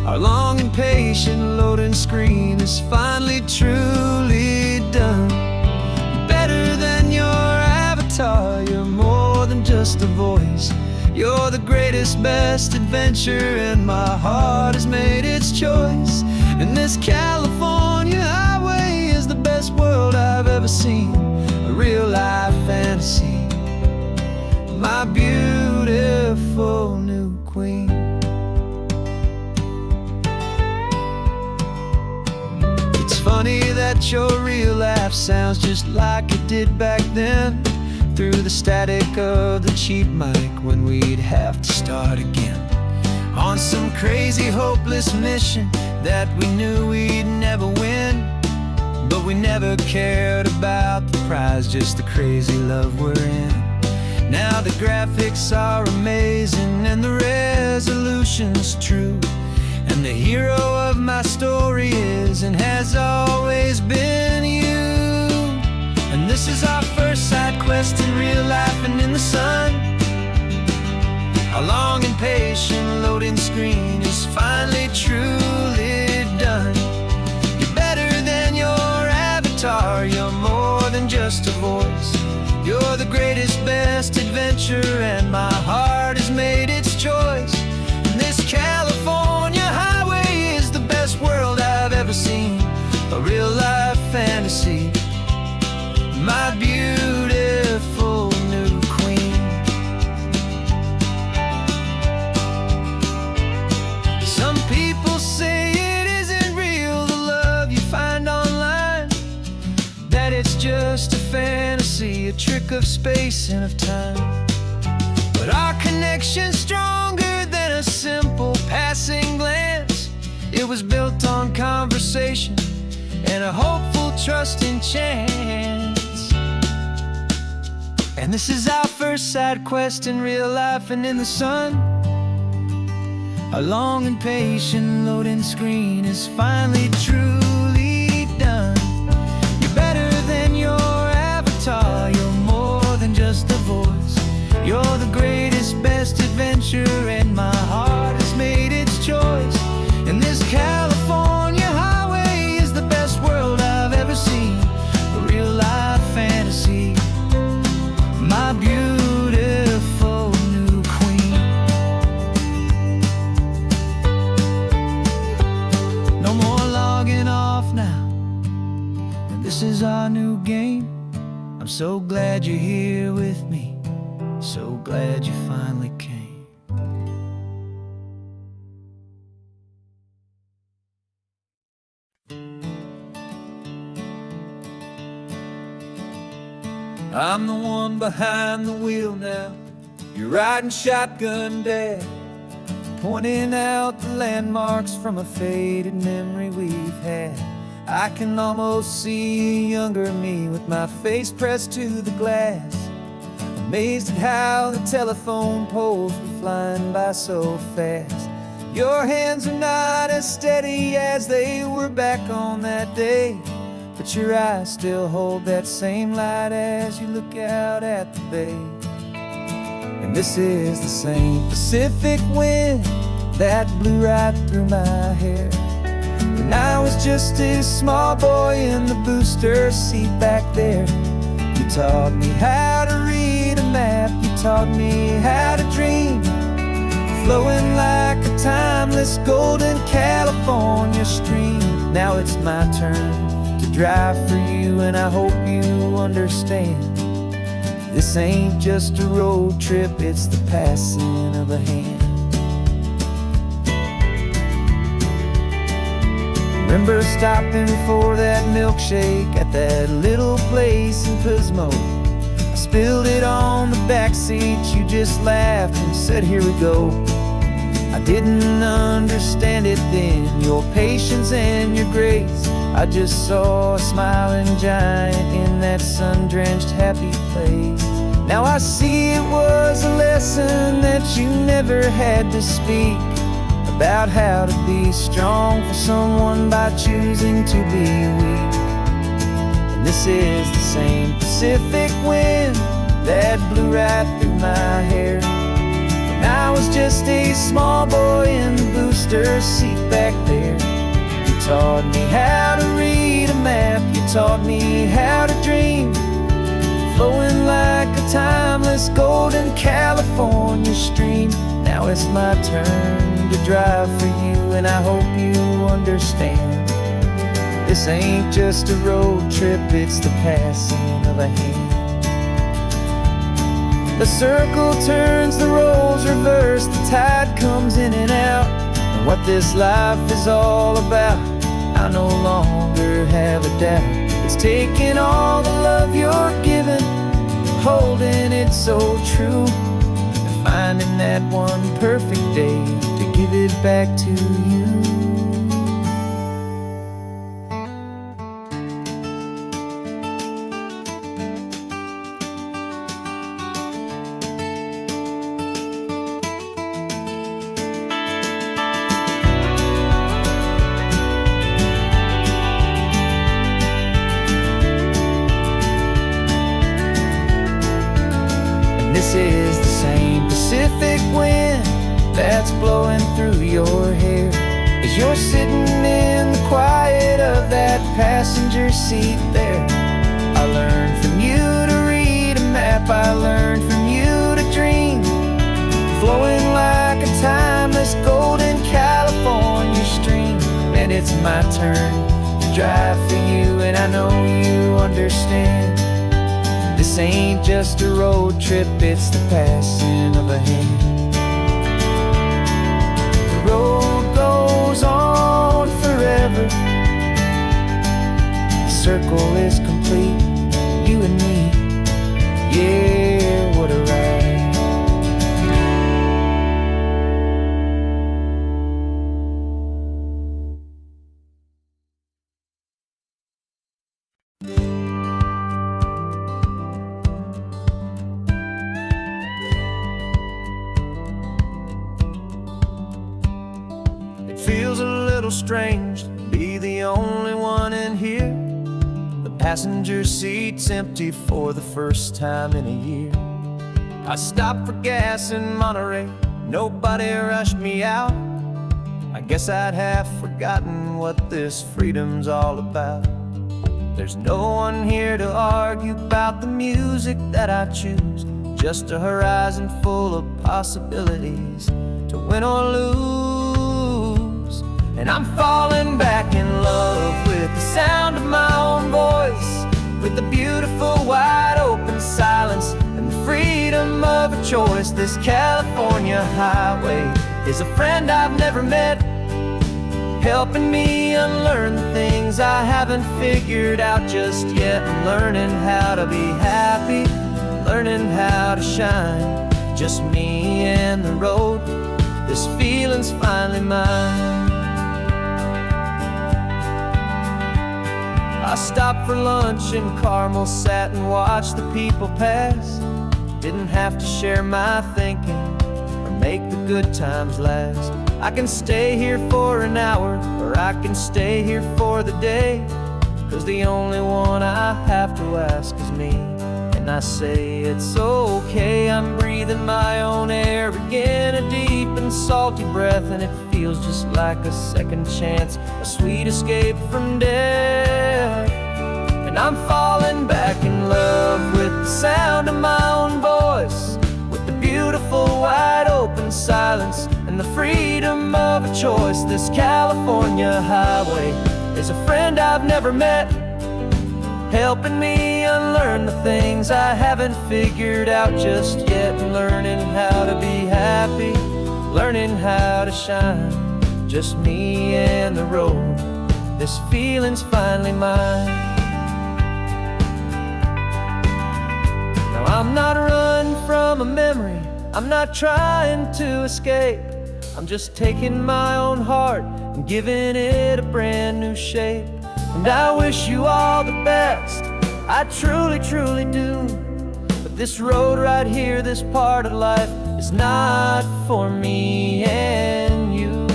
Speaker 1: Our long and patient loading screen is finally truly done. You're better than your avatar, you're more than just a voice. You're the greatest, best adventure, and my heart has made its choice. And this California highway is the best world I've ever seen, a real-life fantasy, my beautiful new queen. It's funny that your real life sounds just like it did back then, through the static of the cheap mic when we'd have to start again, on some crazy hopeless mission that we knew we'd never win. But we never cared about the prize, just the crazy love we're in. Now the graphics are amazing and the resolution's true, and the hero of my story is and has always been you. And this is our first side quest in real life and in the sun. Our long and patient loading screen is finally truly done. You're better than your avatar, you're more than just a voice. You're the greatest, best adventure, and my heart has made its choice. And this California highway is the best world I've ever seen, a real-life fantasy, my beautiful new queen. Some people say it isn't real, the love you find online, that it's just a fantasy, a trick of space and of time. But our connection's stronger than a simple passing glance. It was built on conversation and a hopeful, trusting chance. And this is our first side quest in real life and in the sun. Our long and patient loading screen is finally truly done. You're better than your avatar, you're more than just a voice. You're the greatest, best adventure, and my heart has made its choice. And this California highway is the best world I've ever seen, a real-life fantasy, my beautiful new queen. No more logging off now, and this is our new game. I'm so glad you're here with me, so glad you finally came. I'm the one behind the wheel now, you're riding shotgun, Dad, pointing out the landmarks from a faded memory we've had. I can almost see a younger me with my face pressed to the glass, amazed at how the telephone poles were flying by so fast. Your hands are not as steady as they were back on that day,
Speaker 2: but your eyes still hold that same light as you look out at the bay. And this is the same Pacific wind that blew right through my hair when I was just a small boy in the booster seat back there. You taught me how to read a map, you taught me how to dream, flowing like a timeless golden California stream. Now it's my turn to drive for you, and I hope you understand. This ain't just a road trip, it's the passing of a hand. Remember stopping for that milkshake at that little place in Pismo. I spilled it on the back seat, you just laughed and said, here we go. I didn't understand it then, your patience and your grace. I just saw a smiling giant in that sun-drenched happy place. Now I see it was a lesson that you never had to speak, about how to be strong for someone by choosing to be weak. And this is the same Pacific wind that blew right through my hair when I was just a small boy in the booster seat back there. You taught me how to read a map, you taught me how to dream, flowing like a timeless golden California stream. Now it's my turn to drive for you, and I hope you understand. This ain't just a road trip, it's the passing of a hand. The circle turns, the roles reverse, the tide comes in and out. And what this life is all about, I no longer have a doubt. It's taking all the love you're giving, holding it so true, and finding that one perfect day to give it back to you. This is the same Pacific wind that's blowing through your hair as you're sitting in the quiet of that passenger seat there. I learned from you to read a map, I learned from you to dream, flowing like a timeless golden California stream. And it's my turn to drive for you, and I know you understand. This ain't just a road trip, it's the passing of a hand. The road goes on forever, the circle is complete, you and me, yeah, what a ride. Feels a little strange to be the only one in here. The passenger seat's empty for the first time in a year. I stopped for gas in Monterey, nobody rushed me out. I guess I'd have forgotten what this freedom's all about. There's no one here to argue about the music that I choose, just a horizon full of possibilities to win or lose. And I'm falling back in love with the sound of my own voice, with the beautiful wide open silence and the freedom of a choice. This California highway is a friend I've never met, helping me unlearn the things I haven't figured out just yet. I'm learning how to be happy, learning how to shine, just me and the road. This feeling's finally mine. I stopped for lunch in Carmel, sat and watched the people pass. Didn't have to share my thinking or make the good times last. I can stay here for an hour, or I can stay here for the day. 'cause the only one I have to ask is me. And I say it's okay, I'm breathing my own air again, a deep and salty breath, and it feels just like a second chance, a sweet escape from death. And I'm falling back in love with the sound of my own voice, with the beautiful wide open silence and the freedom of a choice. This California highway is a friend I've never met, helping me unlearn the things I haven't figured out just yet, and learning how to be happy, learning how to shine, just me and the road. This feeling's finally mine. Now I'm not running from a memory, I'm not trying to escape, I'm just taking my own heart and giving it a brand new shape. And I wish you all the best, I truly, truly do. But this road right here, this part of life, is not for me and you.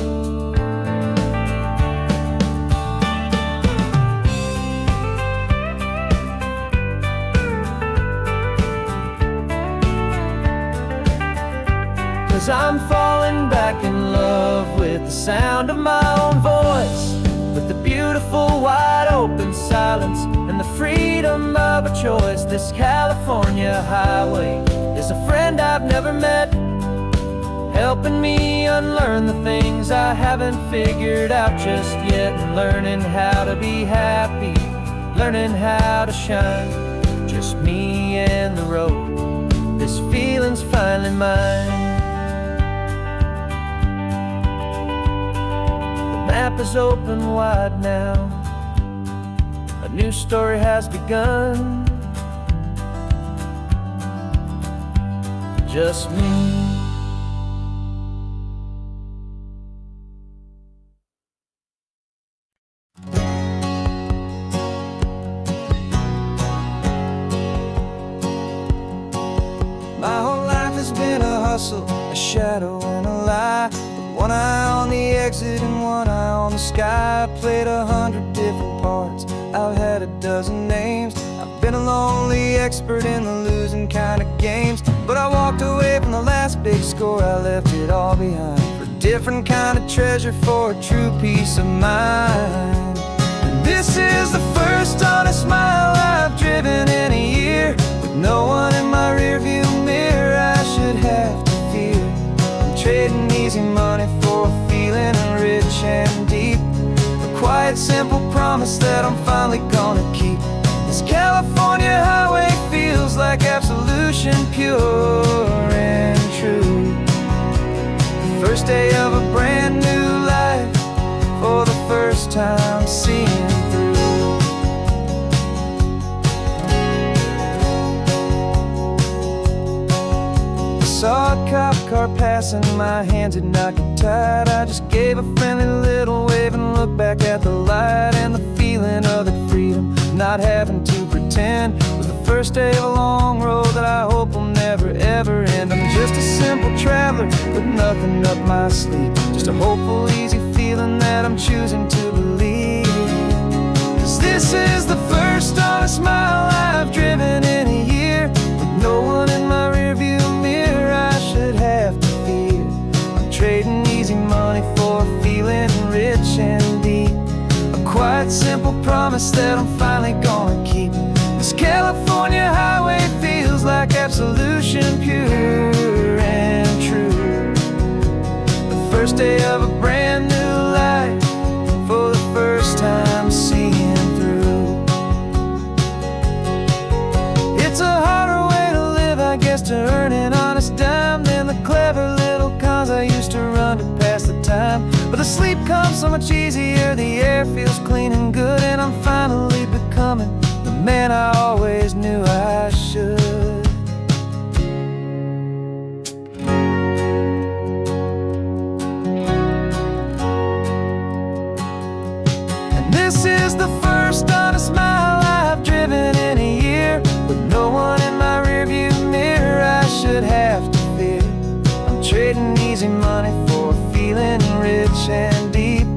Speaker 2: Cause I'm falling back in love with the sound of my own voice, with the beautiful wide open silence and the freedom of a choice. This California highway is a friend I've never met, helping me unlearn the things I haven't figured out just yet, and learning how to be happy, learning how to shine, just me and the road. This feeling's finally mine. The map is open wide now, a new story has begun, just me. My whole life has been a hustle, a shadow and a lie, with one eye on the exit and one eye on the sky. I played 100 different parts, I've had a dozen names, I've been a lonely expert in the losing kind of games. But I walked away from the last big score, I left it all behind, for a different kind of treasure, for a true peace of mind. And this is the first honest mile I've driven in a year, with no one in my rearview mirror I should have to fear. I'm trading easy money for a feeling rich and deep, a quiet simple promise that I'm finally gonna keep. This California highway feels like absolution, pure and true. The first day of a brand new life, for the first time seeing through. I saw a cop car passing, my hands had not got tied. I just gave a friendly little wave and looked back at the light, and the feeling of the freedom, not having to pretend, was the first day of a long road that I hope will never ever end. I'm just a simple traveler with nothing up my sleeve, just a hopeful, easy feeling that I'm choosing to believe. 'Cause this is the first honest mile I've driven in a year, with no one in my rearview mirror I should have to fear. I'm trading easy money for a feeling rich and deep, a quiet simple promise that I'm finally gonna keep. This California highway feels like absolution, pure and true. The first day of a brand new life, for the first time seeing through. It's a harder way to live, I guess, to earn an honest dime than the clever little cons I used to run to pass the time. But the sleep comes so much easier, the air feels clean and good, and I'm finally becoming the man I always knew I should. And this is the first honest mile I've driven in a year, with no one in my rearview mirror I should have to fear. I'm trading easy money for a feeling rich and deep,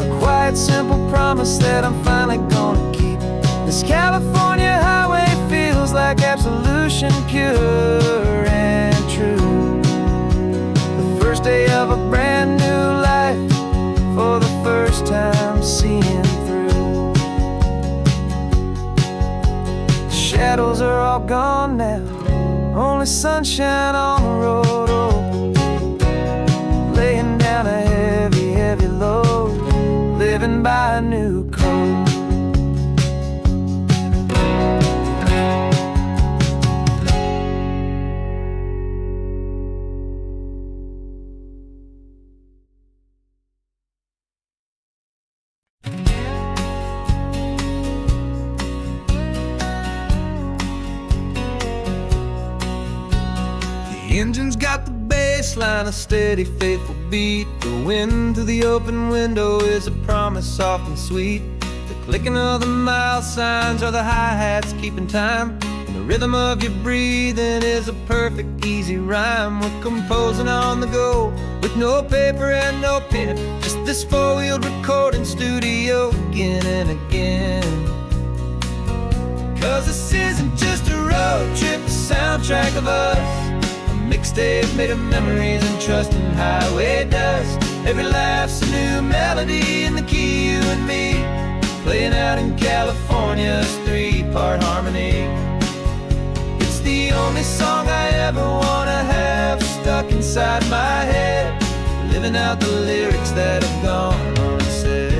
Speaker 2: a quiet simple promise that I'm finally gonna keep. This California highway feels like absolution, pure and true. The first day of a brand new life, for the first time seeing through. The shadows are all gone now, only sunshine on the road. Oh, laying down a heavy, heavy load, living by a new code.
Speaker 1: The engine's got the bass line, a steady, faithful beat. The wind through the open window is a promise soft and sweet. The clicking of the mile signs are the hi-hats keeping time, and the rhythm of your breathing is a perfect, easy rhyme. We're composing on the go, with no paper and no pen, just this four-wheeled recording studio again and again. 'Cause this isn't just a road trip, the soundtrack of us, mixtape made of memories and trust in highway dust. Every laugh's a new melody in the key, you and me, playing out in California's three-part harmony. It's the only song I ever wanna have stuck inside my head, living out the lyrics that have gone unsaid.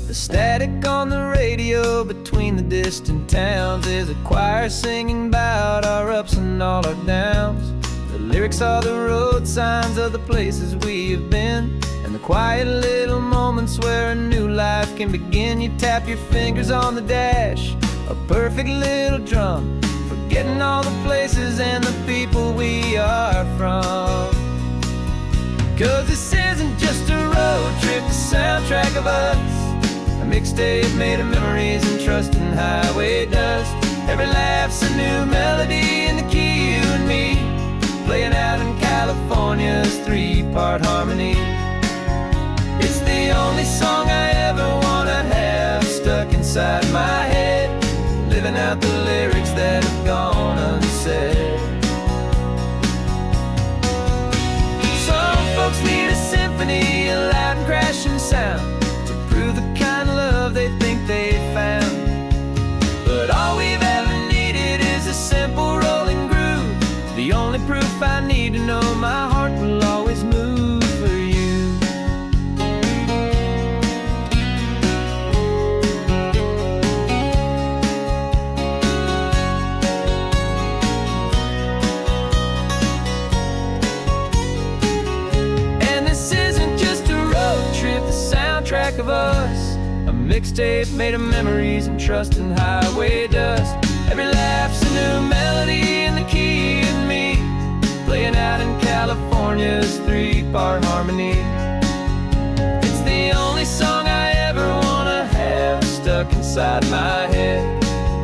Speaker 1: The static on the radio between the distant towns is a choir singing about our ups and all our downs. The lyrics are the road signs of the places we have been, and the quiet little moments where a new life can begin. You tap your fingers on the dash, a perfect little drum, forgetting all the places and the people we are from. 'Cause this isn't just a road trip, the soundtrack of us, a mixtape made of memories and trust in highway dust. Every laugh's a new melody in the key, you and me, playing out in California's three-part harmony. It's the only song I ever wanna have stuck inside my head, living out the lyrics that have gone unsaid. Some folks need a symphony, a loud and crashing sound, to prove the kind of love they think they found. But all we've ever needed is a simple rolling groove, the only proof I need to know my heart will always move for you. And this isn't just a road trip, the soundtrack of us, a mixtape made of memories and trust in highway dust. Every laugh's a new melody in the key and me, playing out in California's three-part harmony. It's the only song I ever wanna have stuck inside my head,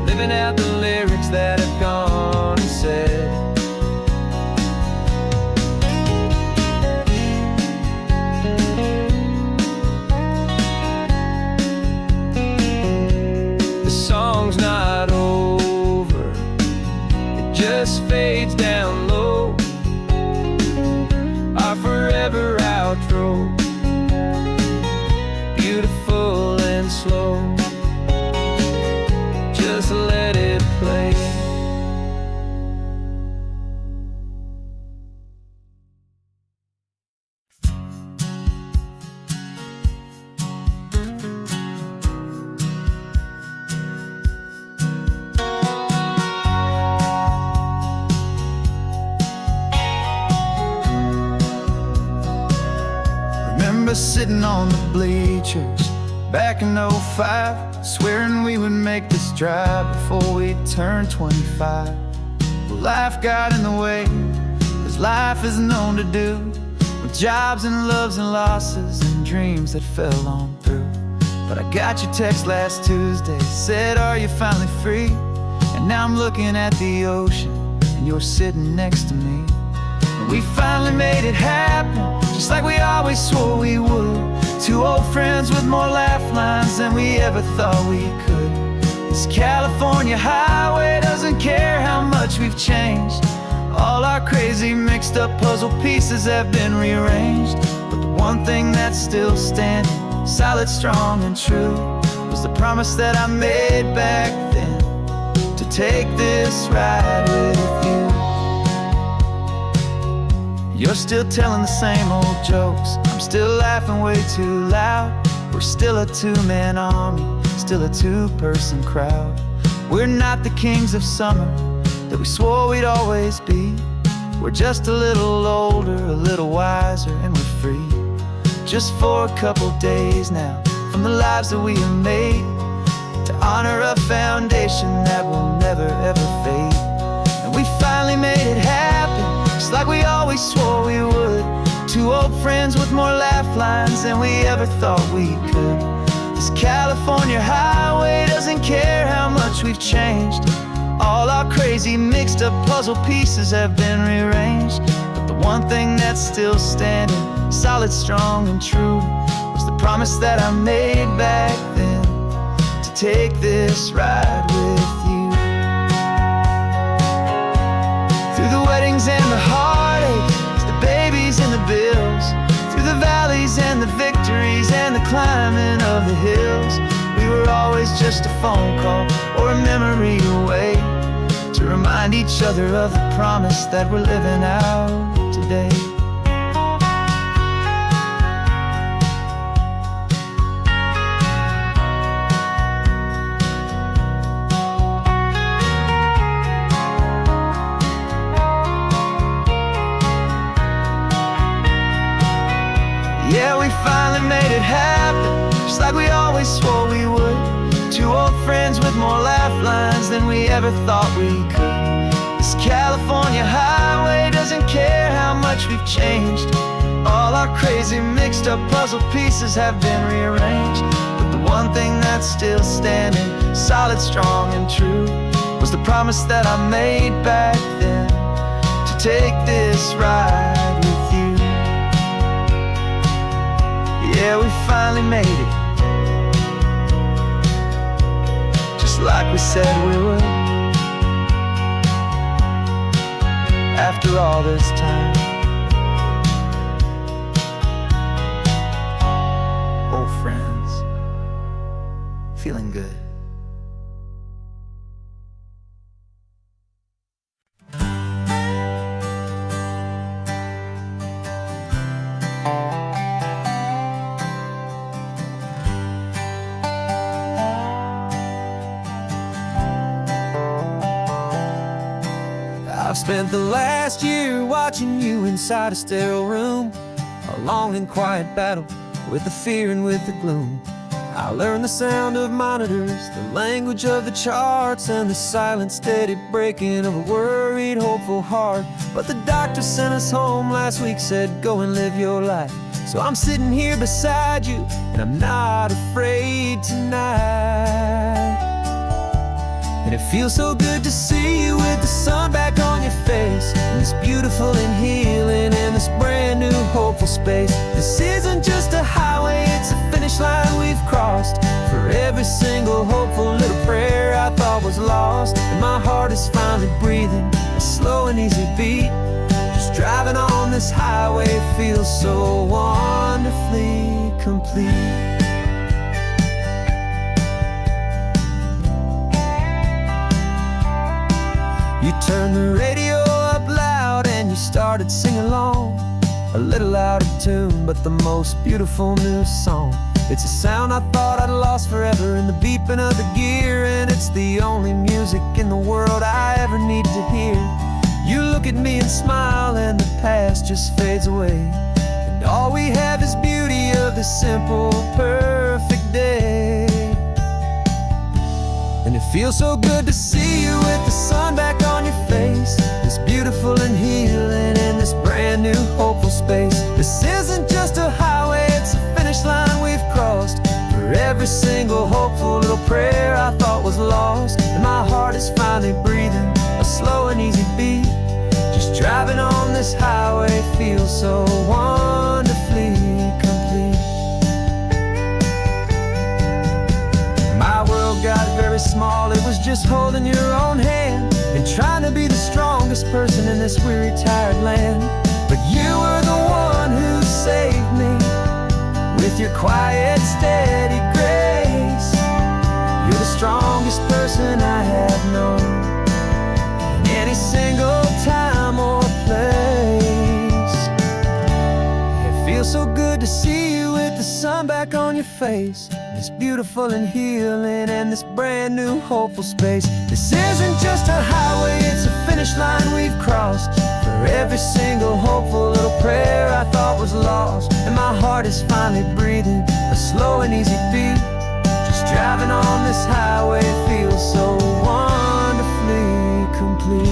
Speaker 1: living out the lyrics that have gone unsaid. Song's not over, it just fades down low, our forever outro, beautiful and slow, just let it play. Sitting on the bleachers back in '05, swearing we would make this drive before we turned 25. Well, life got in the way, as life is known to do, with jobs and loves and losses and dreams that fell on through. But I got your text last Tuesday, said, are you finally free? And now I'm looking at the ocean, and you're sitting next to me. And we finally made it happen, just like we always swore we would.
Speaker 2: Two old friends with more laugh lines than we ever thought we could. This California highway doesn't care how much we've changed. All our crazy mixed up puzzle pieces have been rearranged. But the one thing that's still standing, solid, strong, and true, was the promise that I made back then, to take this ride with you. You're still telling the same old jokes, I'm still laughing way too loud. We're still a two-man army, still a two-person crowd. We're not the kings of summer that we swore we'd always be. We're just a little older, a little wiser, and we're free. Just for a couple days now, from the lives that we have made, to honor a foundation that will never ever fade. And we finally made it happen, just like we always swore we would. Two old friends with more laugh lines than we ever thought we could. This California highway doesn't care how much we've changed. All our crazy mixed up puzzle pieces have been rearranged. But the one thing that's still standing, solid, strong, and true, was the promise that I made back then, to take this ride with you. Through the weddings and the heartaches, the babies and the bills, through the valleys and the victories and the climbing of the hills, we were always just a phone call or a memory away, to remind each other of the promise that we're living out today. Yeah, we finally made it happen, just like we always swore we would. Two old friends with more laugh lines than we ever thought we could. This California highway doesn't care how much we've changed. All our crazy mixed up puzzle pieces have been rearranged. But the one thing that's still standing, solid, strong, and true, was the promise that I made back then, to take this ride with you. Yeah, we finally made it, just like we said we would. After all this time, old friends, feeling good.
Speaker 1: I've spent the last year watching you inside a sterile room, a long and quiet battle with the fear and with the gloom. I learned the sound of monitors, the language of the charts, and the silent, steady breaking of a worried, hopeful heart. But the doctor sent us home last week, said go and live your life. So I'm sitting here beside you, and I'm not afraid tonight. And it feels so good to see you with the sun back on your face, and this beautiful and healing in this brand new hopeful space. This isn't just a highway, it's a finish line we've crossed. For every single hopeful little prayer I thought was lost, and my heart is finally breathing a slow and easy beat. Just driving on this highway feels so wonderfully complete. You turned the radio up loud and you started singing along, a little out of tune, but the most beautiful new song. It's a sound I thought I'd lost forever in the beeping of the gear, and it's the only music in the world I ever need to hear. You look at me and smile, and the past just fades away, and all we have is beauty of this simple, perfect day. And it feels so good to see you with the sun back on your face, this beautiful and healing in this brand new hopeful space. This isn't just a highway, it's a finish line we've crossed. For every single hopeful little prayer I thought was lost, and my heart is finally breathing a slow and easy beat. Just driving on this highway feels so wonderfully complete.
Speaker 2: just holding your own hand and trying to be the strongest person in this weary, tired land. But you were the one who saved me with your quiet, steady grace. You're the strongest person I have known in any single time or place. It feels so good to see you with the sun back on your face. It's beautiful and healing and this brand new hopeful space. This isn't just a highway, it's a finish line we've crossed. For every single hopeful little prayer I thought was lost. And my heart is finally breathing a slow and easy beat. Just driving on this highway feels so wonderfully complete.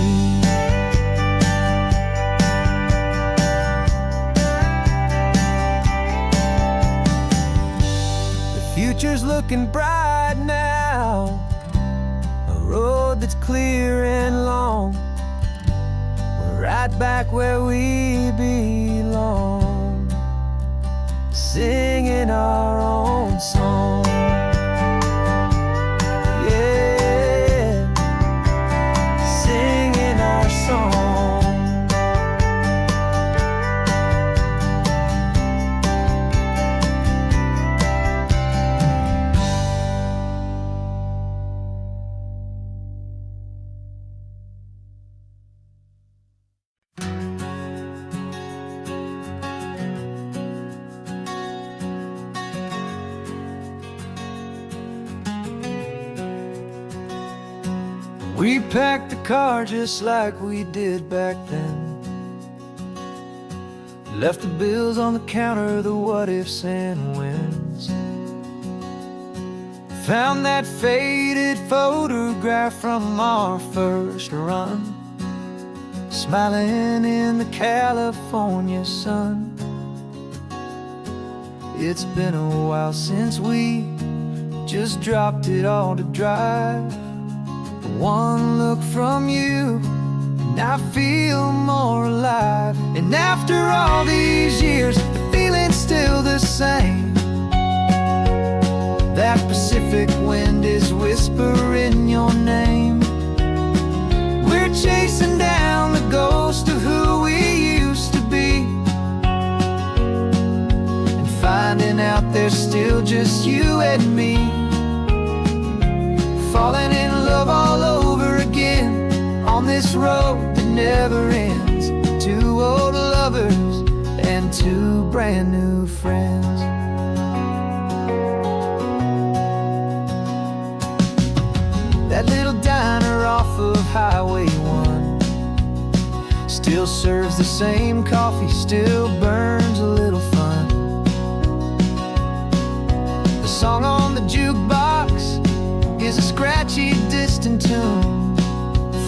Speaker 2: Future's looking bright now, a road that's clear and long. We're right back where we belong, singing our own song. Yeah, singing our song. We packed the car just like we did back then. Left the bills on the counter, the what ifs and whens. Found that faded photograph from our first run, smiling in the California sun. It's been a while since we just dropped it all to drive. One look from you and I feel more alive. And after all these years, the feeling's still the same. That Pacific wind is whispering your name. We're chasing down the ghost of who we used to be, and finding out there's still just you and me. Falling in love all over again on this road that never ends. Two old lovers and two brand new friends. That little diner off of Highway 1 still serves the same coffee, still burns a little fun. The song on the jukebox is a scratchy, distant tune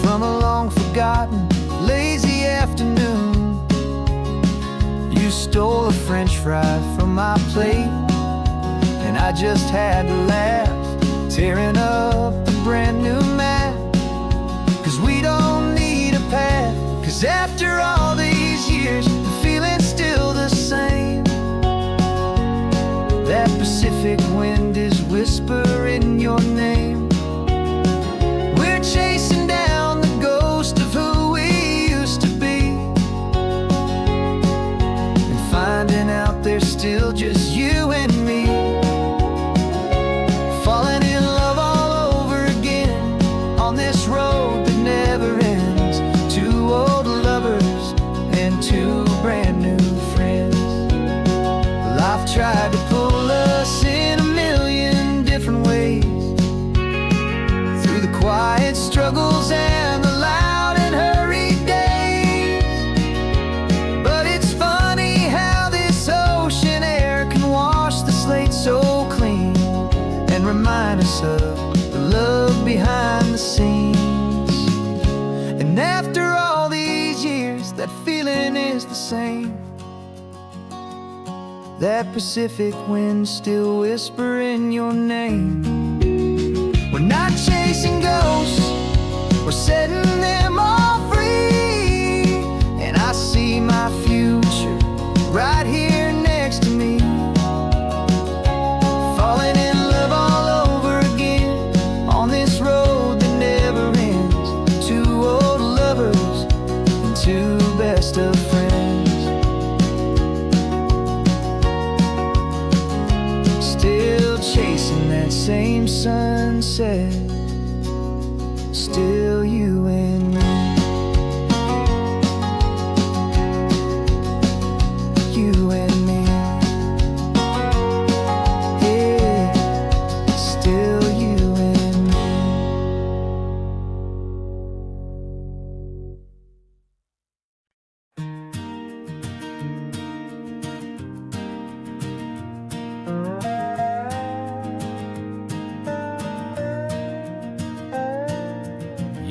Speaker 2: from a long-forgotten, lazy afternoon. You stole a French fry from my plate, and I just had to laugh, tearing up the brand new map. Cause we don't need a path, cause after all these years, the feeling's still the same. That Pacific wind is whispering your name. We're chasing down the ghost of who we used to be, and finding out there's still just you and me. Falling in love all over again on this road that never ends. Two old lovers and two brand new friends. Life tried to pull us in a million different ways, through the quiet struggles and the loud and hurried days. But it's funny how this ocean air can wash the slate so clean and remind us of the love behind the scenes. And after all these years, that feeling is the same. That Pacific wind still whispering your name. We're not chasing ghosts, we're setting them all free. And I see my future right here next to me. Falling in love all over again on this road that never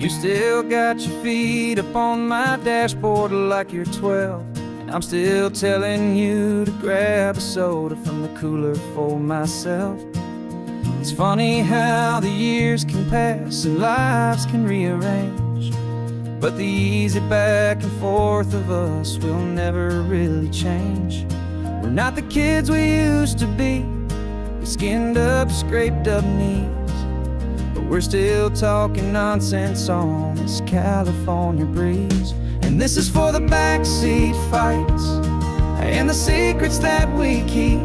Speaker 1: You still got your feet up on my dashboard like you're 12, and I'm still telling you to grab a soda from the cooler for myself. It's funny how the years can pass and lives can rearrange, but the easy back and forth of us will never really change. We're not the kids we used to be, with skinned up, scraped up knees, but we're still talking nonsense on this California breeze. And this is for the backseat fights and the secrets that we keep,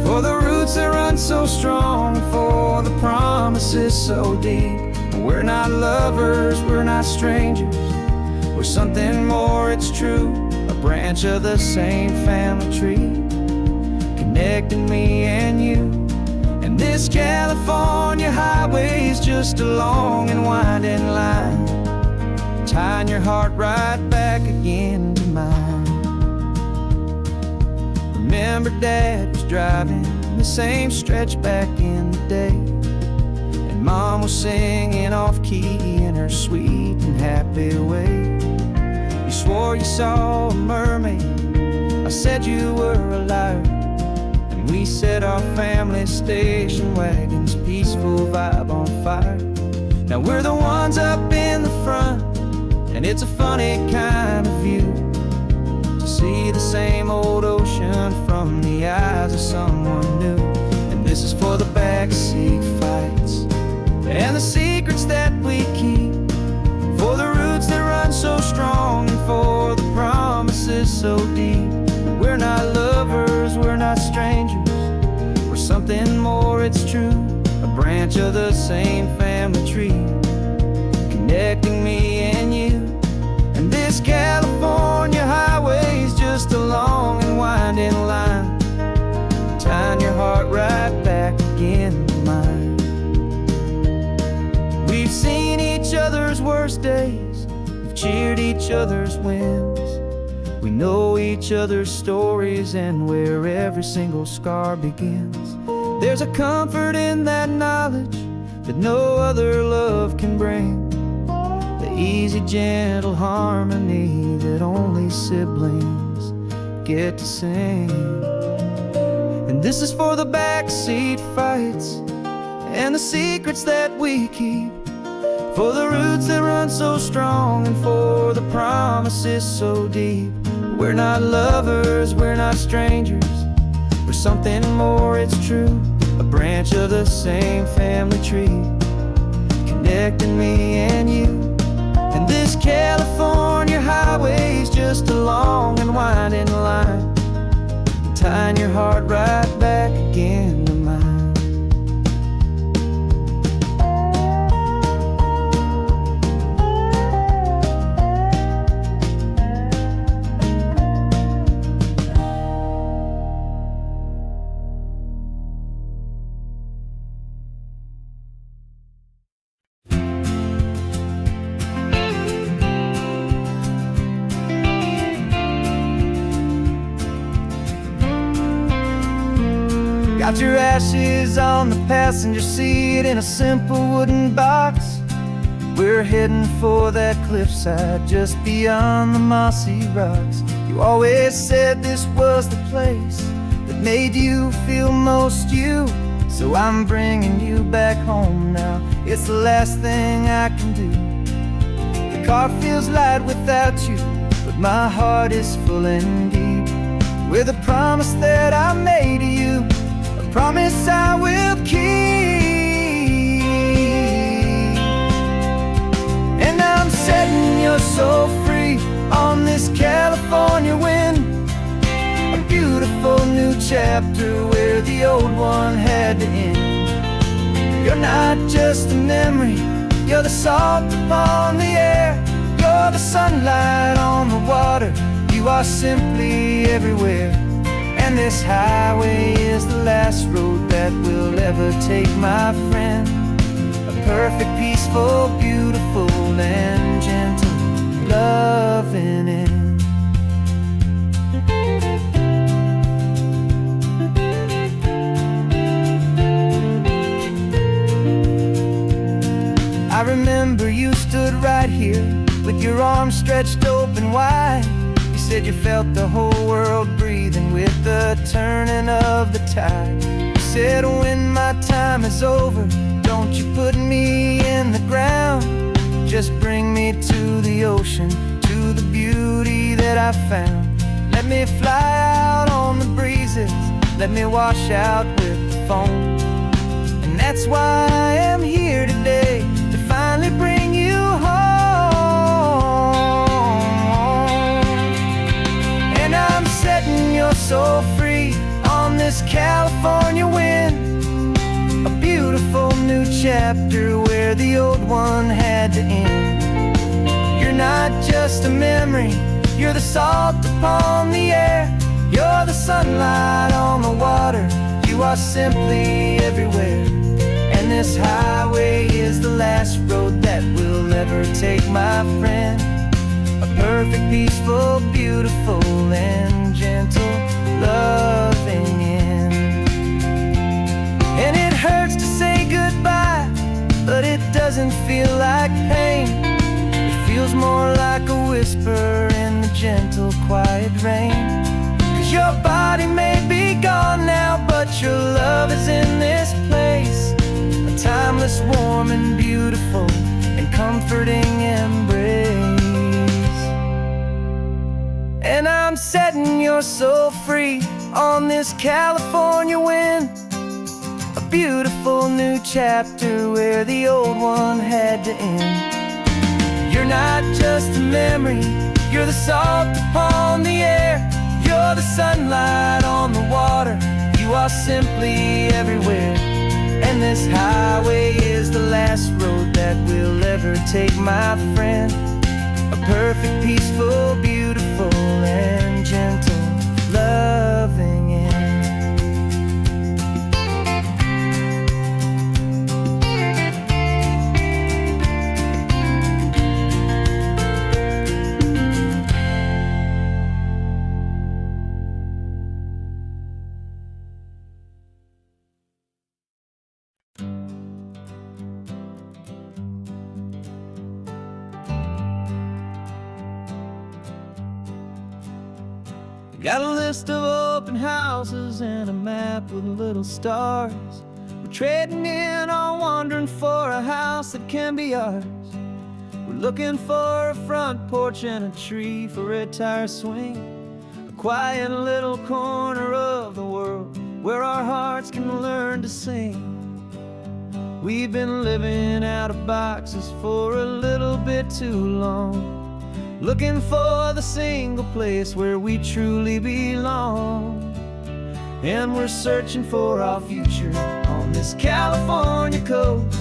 Speaker 1: for the roots that run so strong, for the promises so deep. We're not lovers, we're not strangers, we're something more, it's true. A branch of the same family tree, connecting me and you. And this California highway is just a long and winding line, tying your heart right back again to mine. Remember Dad was driving the same stretch back in the day, and Mom was singing off-key in her sweet and happy way. You swore you saw a mermaid, I said you were a liar, and we set our family station wagon's peaceful vibe on fire. Now we're the ones up in the front, and it's a funny kind of view to see the same old ocean from the eyes of someone new. And this is for the backseat fights and the secrets that we keep, for the roots that run so strong, and for the promises so deep. We're not lovers, we're not strangers, we're something more, it's true. A branch of the same family tree, connecting me and you. And this California highway is just a long and winding line, tying your heart right back again to mine. We've seen each other's worst days, we've cheered each other's wins, we know each other's stories and where every single scar begins. There's a comfort in that knowledge that no other love can bring, the easy, gentle harmony that only siblings get to sing. And this is for the backseat fights and the secrets that we keep, for the roots that run so strong, and for the promises so deep. We're not lovers, we're not strangers, we're something more, it's true. A branch of the same family tree, connecting me and you. And this California highway is just a long and winding line, tying your heart right back again to mine. Got your ashes on the passenger seat in a simple wooden box. We're heading for that cliffside just beyond the mossy rocks. You always said this was the place that made you feel most you, so I'm bringing you back home now. It's the last thing I can do. The car feels light without you, but my heart is full and deep with a promise that I made to you, a promise I will keep. And I'm setting your soul free on this California wind, a beautiful new chapter where the old one had to end. You're not just a memory, you're the salt upon the air, you're the sunlight on the water, you are simply everywhere. And this highway is the last road that we'll ever take, my friend. A perfect, peaceful, beautiful, and gentle loving end. I remember you
Speaker 2: stood right here with your arms stretched open wide. You said you felt the whole world breathing with the turning of the tide. You said when my time is over, don't you put me in the ground, just bring me to the ocean, to the beauty that I found. Let me fly out on the breezes, let me wash out with the foam. And that's why I am here today, to finally bring you home. And I'm setting your soul free on this California wind, a beautiful new chapter where the old one had to end. You're not just a memory, you're the salt upon the air, you're the sunlight on the water, you are simply everywhere. And this highway is the last road that we'll ever take, my friend. A perfect, peaceful, beautiful, and gentle, loving end. And it hurts to say goodbye, but it doesn't feel like pain. It feels more like a whisper in the gentle, quiet rain. 'Cause your body may be gone now, but your love is in this place, a timeless, warm, and beautiful, and comforting embrace. And I'm setting your soul free on this California wind, a beautiful new chapter where the old one had to end. You're not just a memory, you're the salt upon the air, you're the sunlight on the water, you are simply everywhere. And this highway is the last road that we'll ever take, my friend. A perfect, peaceful, beautiful, and gentle, loving end.
Speaker 1: Got a list of open houses and a map with little stars. We're trading in or wandering for a house that can be ours. We're looking for a front porch and a tree for a tire swing, a quiet little corner of the world where our hearts can learn to sing. We've been living out of boxes for a little bit too long, looking for the single place where we truly belong. And we're searching for our future on this California coast,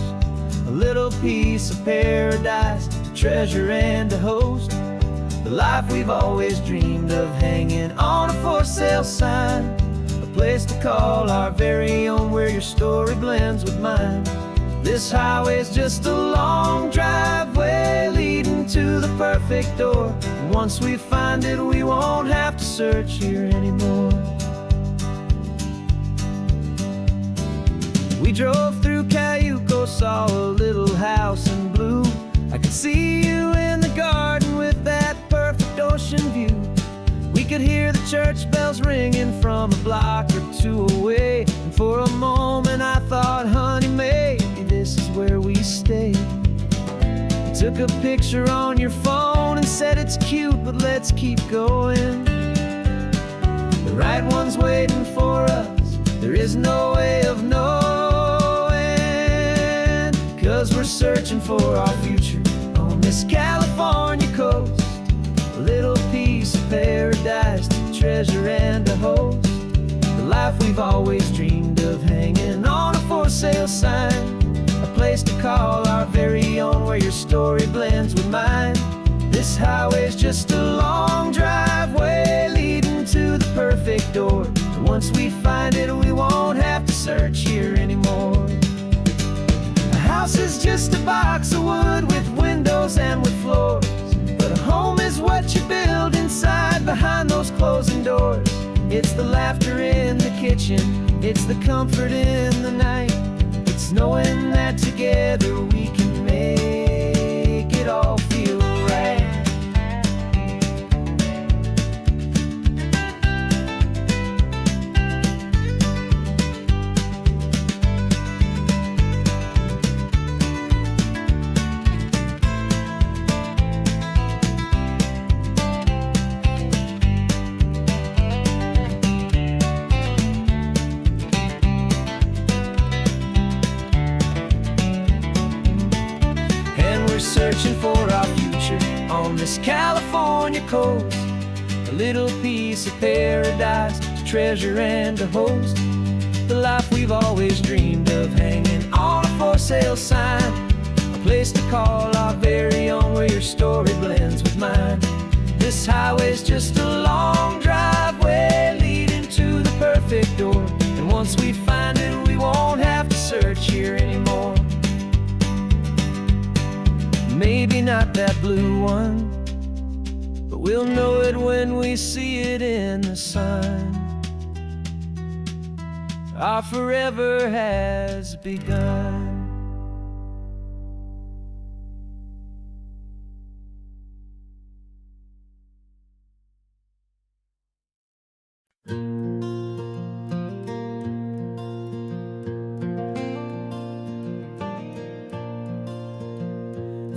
Speaker 1: a little piece of paradise to treasure and to host, the life we've always dreamed of, hanging on a for sale sign, a place to call our very own where your story blends with mine. This highway's just a long driveway leading to the perfect door, and once we find it we won't have to search here anymore. We drove through Cayuco, saw a little house in blue. I could see you in the garden with that perfect ocean view. We could hear the church bells ringing from a block or two away, and for a moment I thought, honey, maybe this is where we stay. You took a picture on your phone and said it's cute, but let's keep going. The right one's waiting for us, there is no way of knowing, 'cause we're searching for our future on this California coast, a little piece of paradise to treasure and to host, the life we've always dreamed of, hanging on a for sale sign, a place to call our very own where your story blends with mine. This highway's just a long driveway leading to the perfect door, and once we find it we won't have to search here anymore. A house is just a box of wood with windows and with floors, but a home is what you build inside behind those closing doors. It's the laughter in the kitchen, it's the comfort in the night, it's knowing that together we can make it
Speaker 2: it all feel right. We're searching for our future on this California coast, a little piece of paradise to treasure and to host, the life we've always dreamed of, hanging on a for sale sign, a place to call our very own, where your story blends with mine. This highway's just a long driveway leading to the perfect door, and once we find it, we won't have to search here anymore. Maybe not that blue one, but we'll know it when we see it in the sun. Our forever has begun.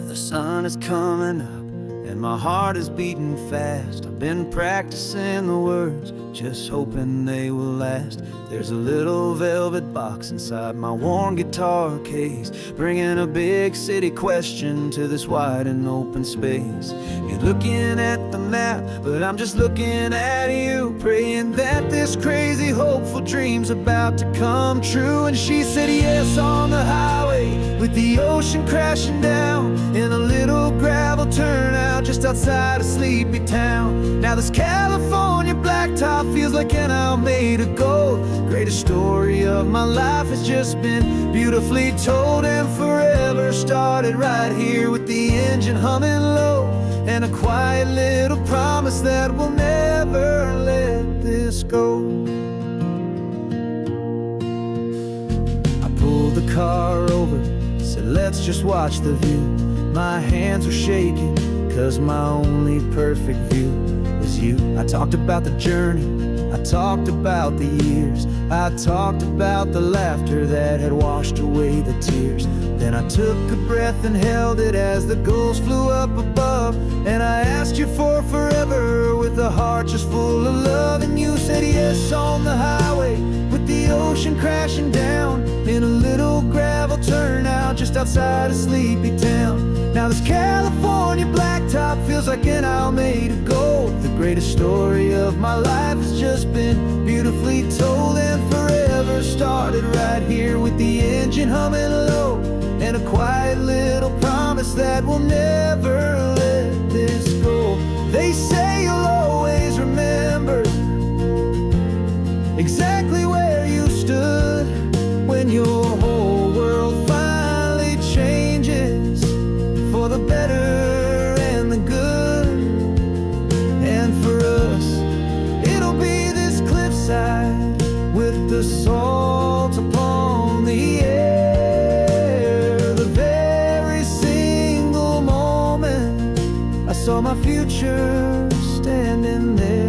Speaker 2: The sun is coming up and my heart is beating fast. I've been practicing the words, just hoping they will last. There's a little velvet box inside my worn guitar case, bringing a big city question to this wide and open space. You're looking at the map, but I'm just looking at you, praying that this crazy hopeful dream's about to come true. And she said yes on the highway, with the ocean crashing down in a little gravel turnout just outside of sleepy town. Now this California blacktop feels like an owl made of gold. Greatest story of my life has just been beautifully told, and forever started right here with the engine humming low, and a quiet little promise that we'll never let this go. I pulled the car over, said let's just watch the view. My hands were shaking, cause my only perfect view was you. I talked about the journey, I talked about the years, I talked about the laughter that had washed away the tears. Then I took a breath and held it as the gulls flew up above, and I asked you for forever with a heart just full of love. And you said yes on the highway, with the ocean crashing down in a little gravel turnout just outside of sleepy town. Now this California blacktop feels like an owl made of gold. The greatest story of my life has just been beautifully told, and forever started right here with the engine humming low, and a quiet little promise that we'll never let this go. They say you'll always remember exactly where you stood when your whole world finally changes for the better and the good. And for us, it'll be this cliffside with the salt upon the air. The very single moment I saw my future standing there.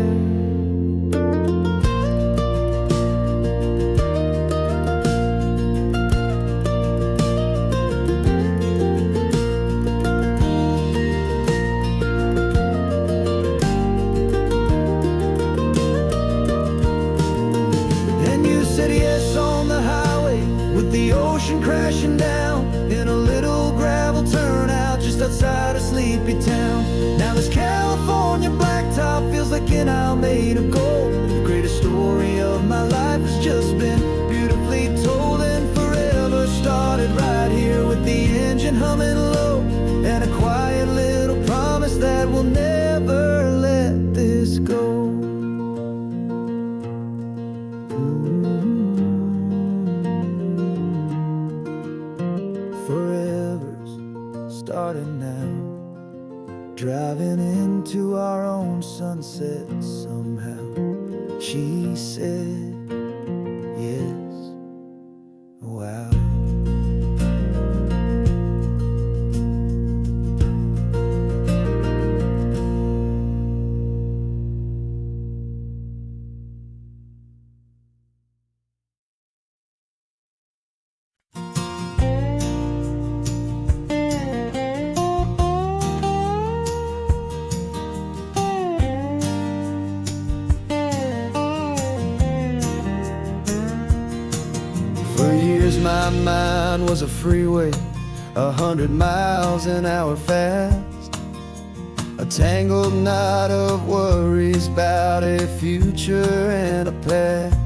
Speaker 2: The ocean crashing down in a little gravel turnout just outside of sleepy town. Now this California blacktop feels like an owl made of gold. The greatest story of my life has just been beautifully told, and forever started right here with the engine humming low, and a quiet little promise that we'll never let this go. Forever's starting now, driving into our own sunset somehow. She said yes, wow. mind was a freeway, 100 miles an hour fast, a tangled knot of worries about a future and a past.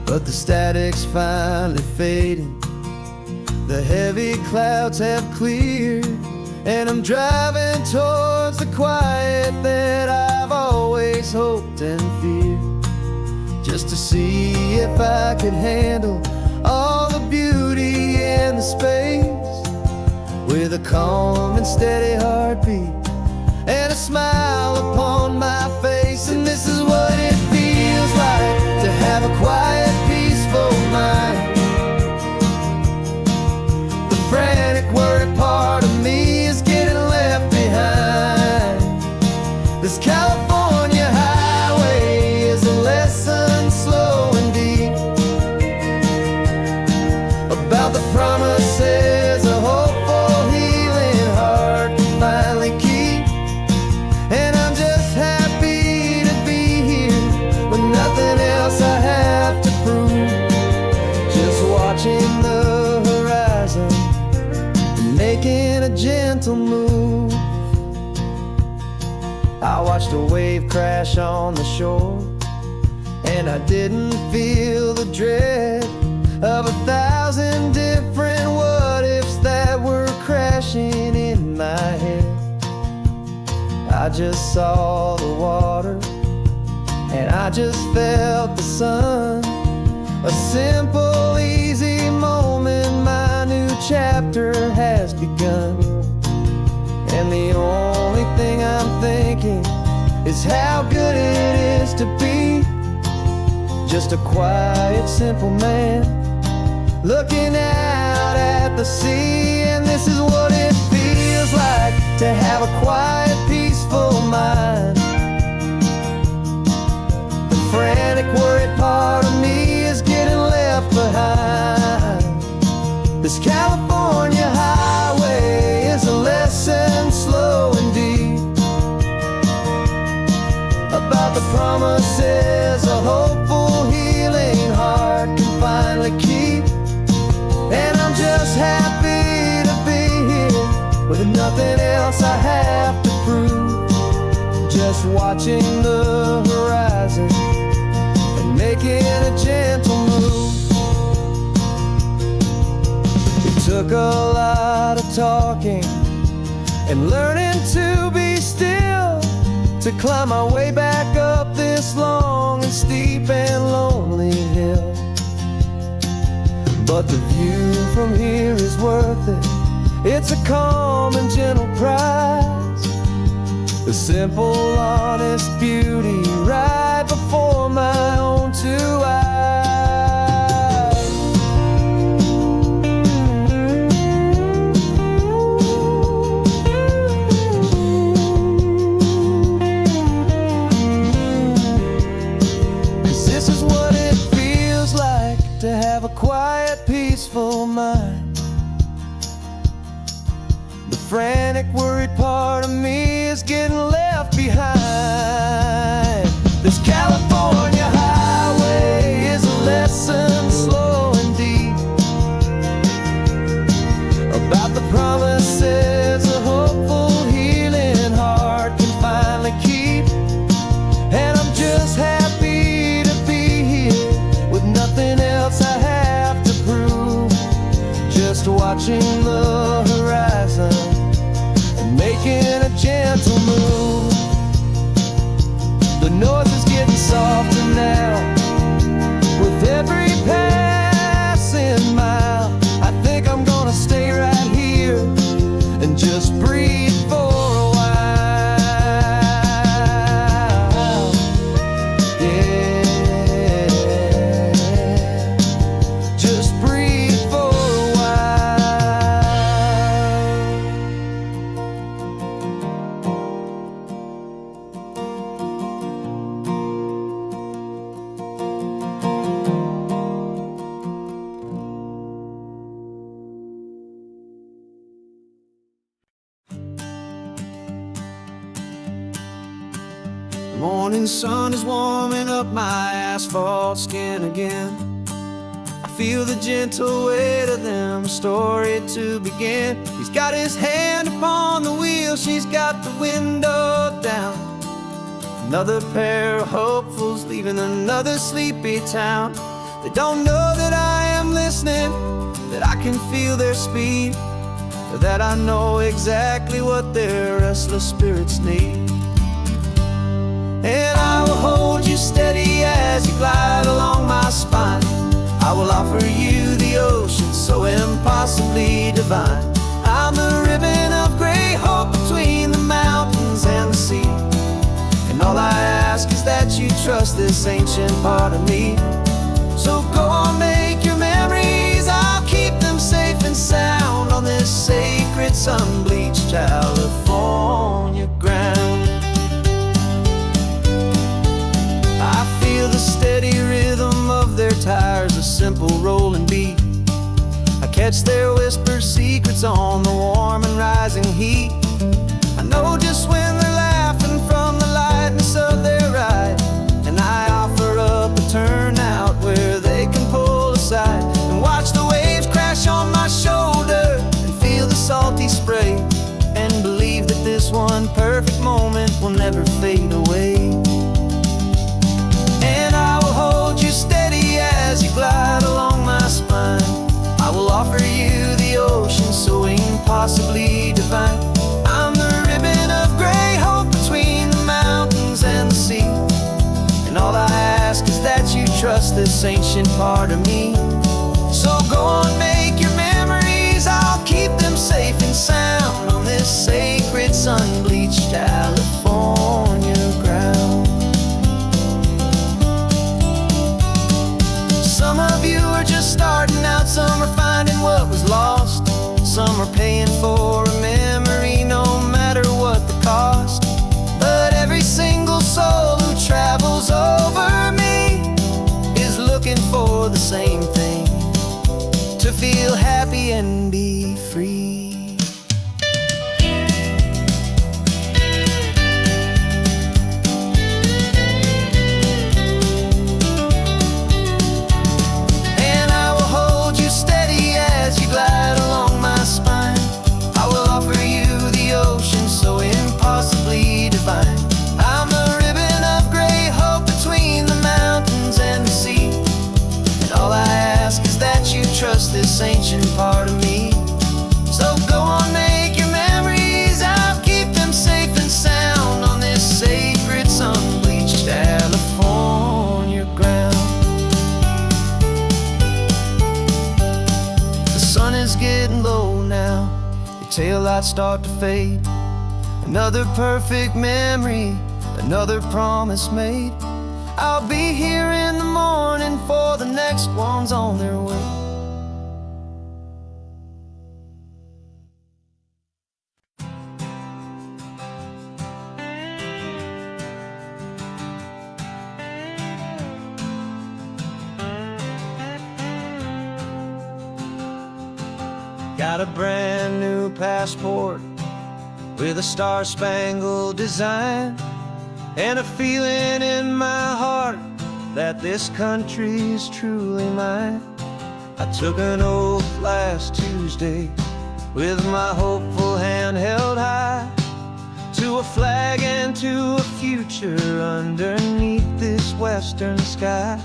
Speaker 2: But the static's finally fading, the heavy clouds have cleared, and I'm driving towards the quiet that I've always hoped and feared, just to see if I could handle all the beauty and the space, with a calm and steady heartbeat and a smile upon my face. And this is what it feels like to have a quiet, peaceful mind. The frantic, worried part of me is getting left behind. This California highway is a lesson slow and deep about the promises a hopeful, healing heart can finally keep. And I'm just happy to be here with nothing else I have to prove, just watching the horizon and making a gentle move. I watched a wave crash on the shore, and I didn't feel the dread of 1,000 different what-ifs that were crashing in my head. I just saw the water, and I just felt the sun. A simple, easy moment, my new chapter has begun. And the only thing I'm thinking is how good it is to be just a quiet, simple man looking out at the sea. And this is what it feels like to have a quiet, peaceful mind. The frantic, worried part of me is getting left behind. This California highway is a lesson slow and deep about the promises a hopeful, healing heart can finally keep. And I'm just happy to be here with nothing else I have to prove, just watching the horizon and making a gentle move. It took a lot of talking and learning to be still to climb my way back up this long and steep and lonely hill. But the view from here is worth it. It's a calm and gentle prize, the simple, honest beauty right before my own two eyes. This is what it feels like to have a quiet, peaceful mind. The frantic, worried part of me is getting left behind. This California highway is a lesson slow and deep about the promises a hopeful, healing heart can finally keep. And I'm just happy to be here with nothing else I have to prove, just watching the horizon and making a gentle move. The noise is getting softer now with every passing mile. I think I'm gonna stay right here and just breathe for a while. Yeah, just breathe for a while. The morning sun is warming up my asphalt skin again. I
Speaker 1: feel the gentle weight of them, a story to begin. He's got his hand upon the wheel, she's got the window down. Another pair of hopefuls leaving another sleepy town. They don't know that I am listening, that I can feel their speed, or that I know exactly what their restless spirits need. And I will hold you steady as you glide along my spine. I will offer you the ocean so impossibly divine. I'm the ribbon of gray hope between the mountains and the sea. And all I ask is that you trust this ancient part of me. So go on, make your memories, I'll keep them safe and sound on this sacred sun-bleached California ground. I feel the steady rhythm of their tires, a simple rolling beat. I catch their whispered secrets on the warm and rising heat. I know just when they're laughing from the lightness of their ride, and I offer up a turnout where they can pull aside and watch the waves crash on my shoulder and feel the salty spray, and believe that this one perfect moment will never fade away. And I will hold you steady as you glide along my spine. I will offer you the ocean so impossibly divine. I'm the ribbon of gray hope between the mountains and the sea. And all I ask is that you trust this ancient part of me. So go on, make your memories, I'll keep them safe and sound on this sacred sun-bleached California ground. Some of you are just starting out, some are finding what was lost, some are paying for a memory no matter what the cost. But every single soul who travels over me is looking for the same thing, to feel happy and be free. And I will hold you steady as you glide along my spine. I will offer you the ocean so impossibly divine. I'm the ribbon of gray hope between the mountains and the sea. And all I ask is that you trust this ancient part of me. So go on, make your memories, I'll keep them safe and sound on this sacred sun-bleached California ground. The sun is getting low now, your taillights start to fade. Another perfect memory, another promise made. I'll be here in the morning for the next ones on their way. Got a brand new passport with a star-spangled design, and a feeling in my heart that this country's truly mine. I took an oath last Tuesday with my hopeful hand held high, to a flag and to a future underneath this western sky.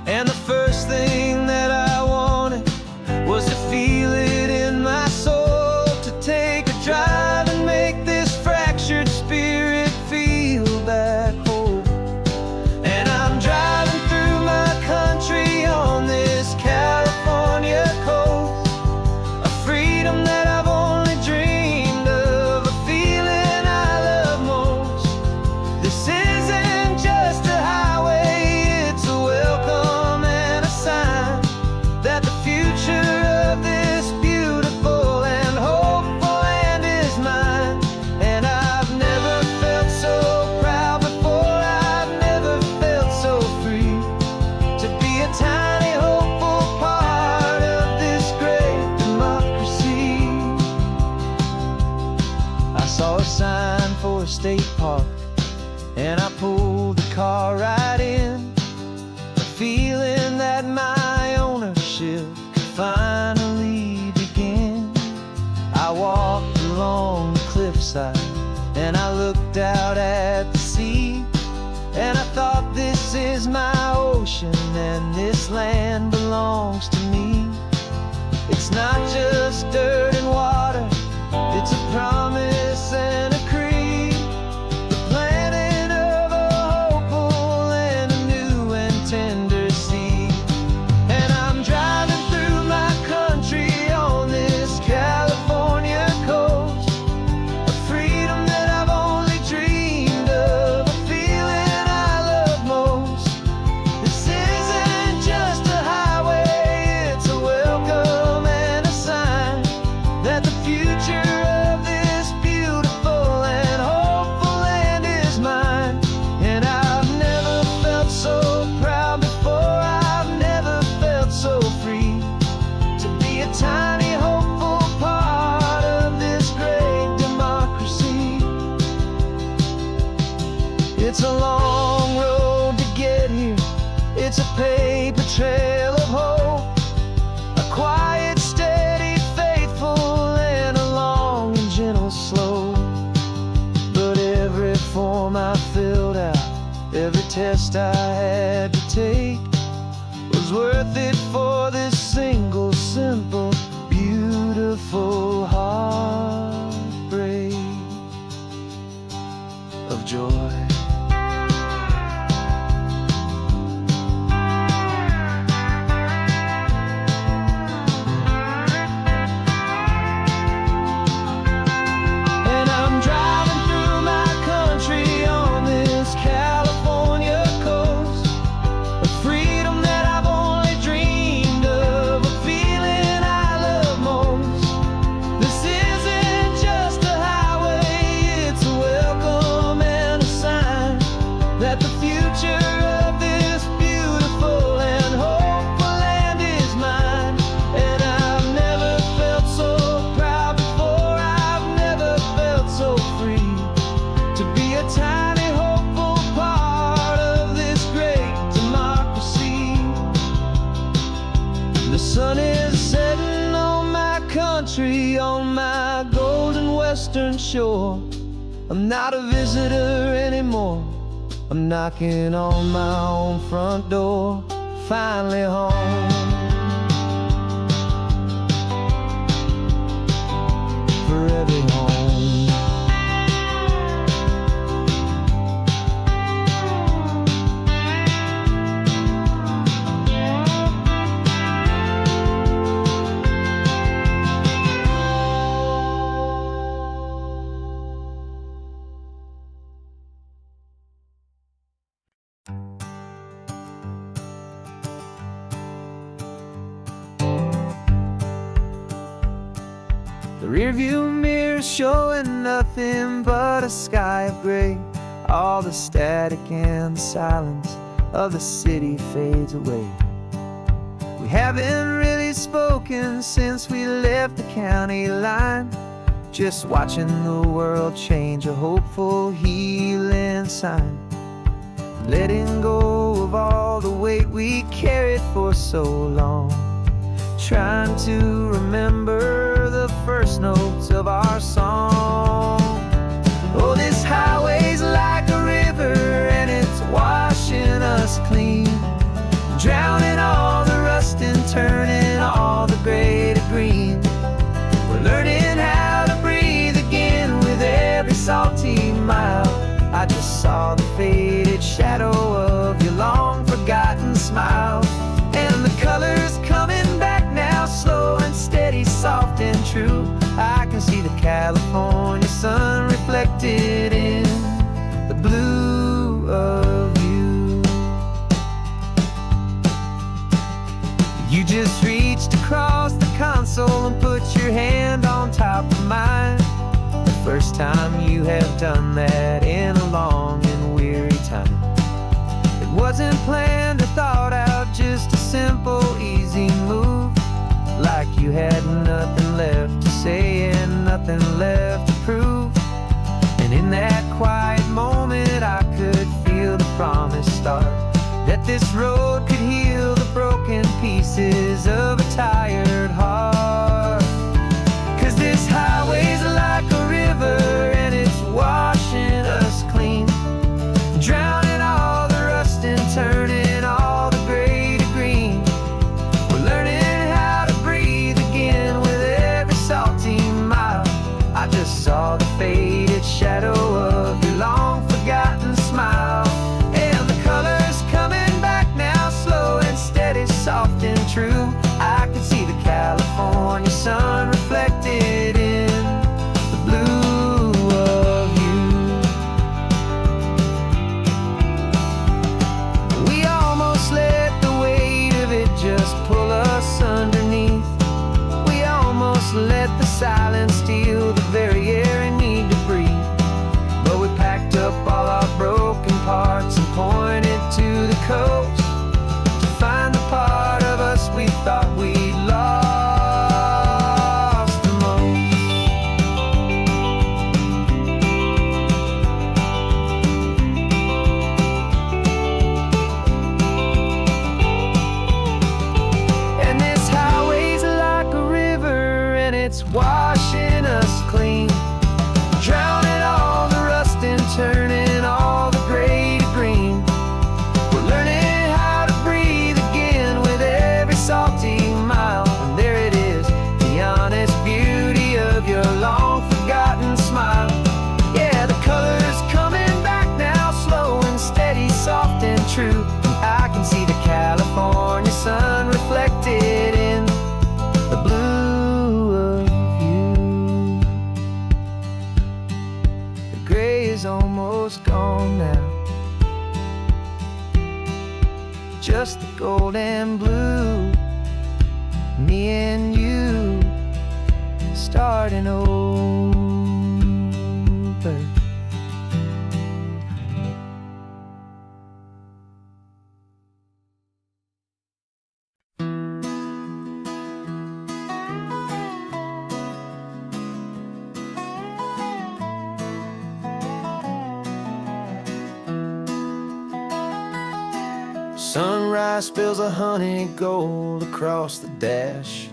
Speaker 1: And the first thing that I wanted was to feel it in my soul, to take a drive and make this fractured spirit feel back home. And I'm driving through my country on this California coast, a freedom that I've only dreamed of, a feeling I love most. This isn't just a highway, it's a welcome and a sign
Speaker 2: this land belongs to me. It's not just dirt and water, it's a promise and a creed, the planting of a hopeful and a new and tender seed. And I'm driving through my country on this California coast, a freedom that I've only dreamed of, a feeling I love most. This isn't just a highway, it's a welcome and a sign that the future of this beautiful and hopeful land is mine. And I've never felt so proud before, I've never felt so free to be a tiny hopeful part of this great democracy. It's a long road to get here, it's a paper trail of hope, a quiet, steady, faithful, and a long and gentle slope. But every form I filled out, every test I had to take, was worth it for this single, simple, beautiful heartbreak of joy. And I'm driving through my country on this California coast, a freedom that I've only dreamed of, a feeling I love most. This isn't just a highway, it's a welcome and a sign that the future of this beautiful and hopeful land is mine. And I've never felt so proud before, I've never felt so free to be a tiny hopeful part of this great democracy. The sun is setting on my country, on my golden western shore. I'm not a visitor anymore, I'm knocking on my own front door, finally home. Forever home. The rearview mirror showing nothing but a sky of gray. All the static and the silence of the city fades away. We haven't really spoken since we left the county line, just watching the world change, a hopeful healing sign. Letting go of all the weight we carried for so long, trying to remember the first notes of our song. Oh, this highway's like a river and it's washing us clean, drowning all the rust and turning all the gray to green. We're learning how to breathe again with every salty mile. I just saw the faded shadow of your long forgotten smile, and the colors coming back now, slow and steady, soft and true. I can see the California sun reflected in the blue of you. You just reached across the console and put your hand on top of mine. The first time you have done that in a long and weary time. It wasn't planned or thought out, just a simple, easy move. Like you had nothing left to say and nothing left to prove. And in that quiet moment I could feel the promise start, that this road could heal the broken pieces of a tired heart. 'Cause this highway's like a river and it's washing us clean, drowning all the rust and turning all the gray to green. goes to find the part of us we thought we lost the most. And this highway's like a river, and it's washing us clean, drowning all the rust and turning all the gray to green. We're learning how to breathe again with every salty mile. And there it is, the honest beauty of your long forgotten smile. Yeah, the color's coming back now, slow and steady, soft and true. And I can see the California sun reflected in the blue of you. The gray is almost gone now, just the gold and blue. Me and you starting over. Sunrise spills a honey gold across the dash,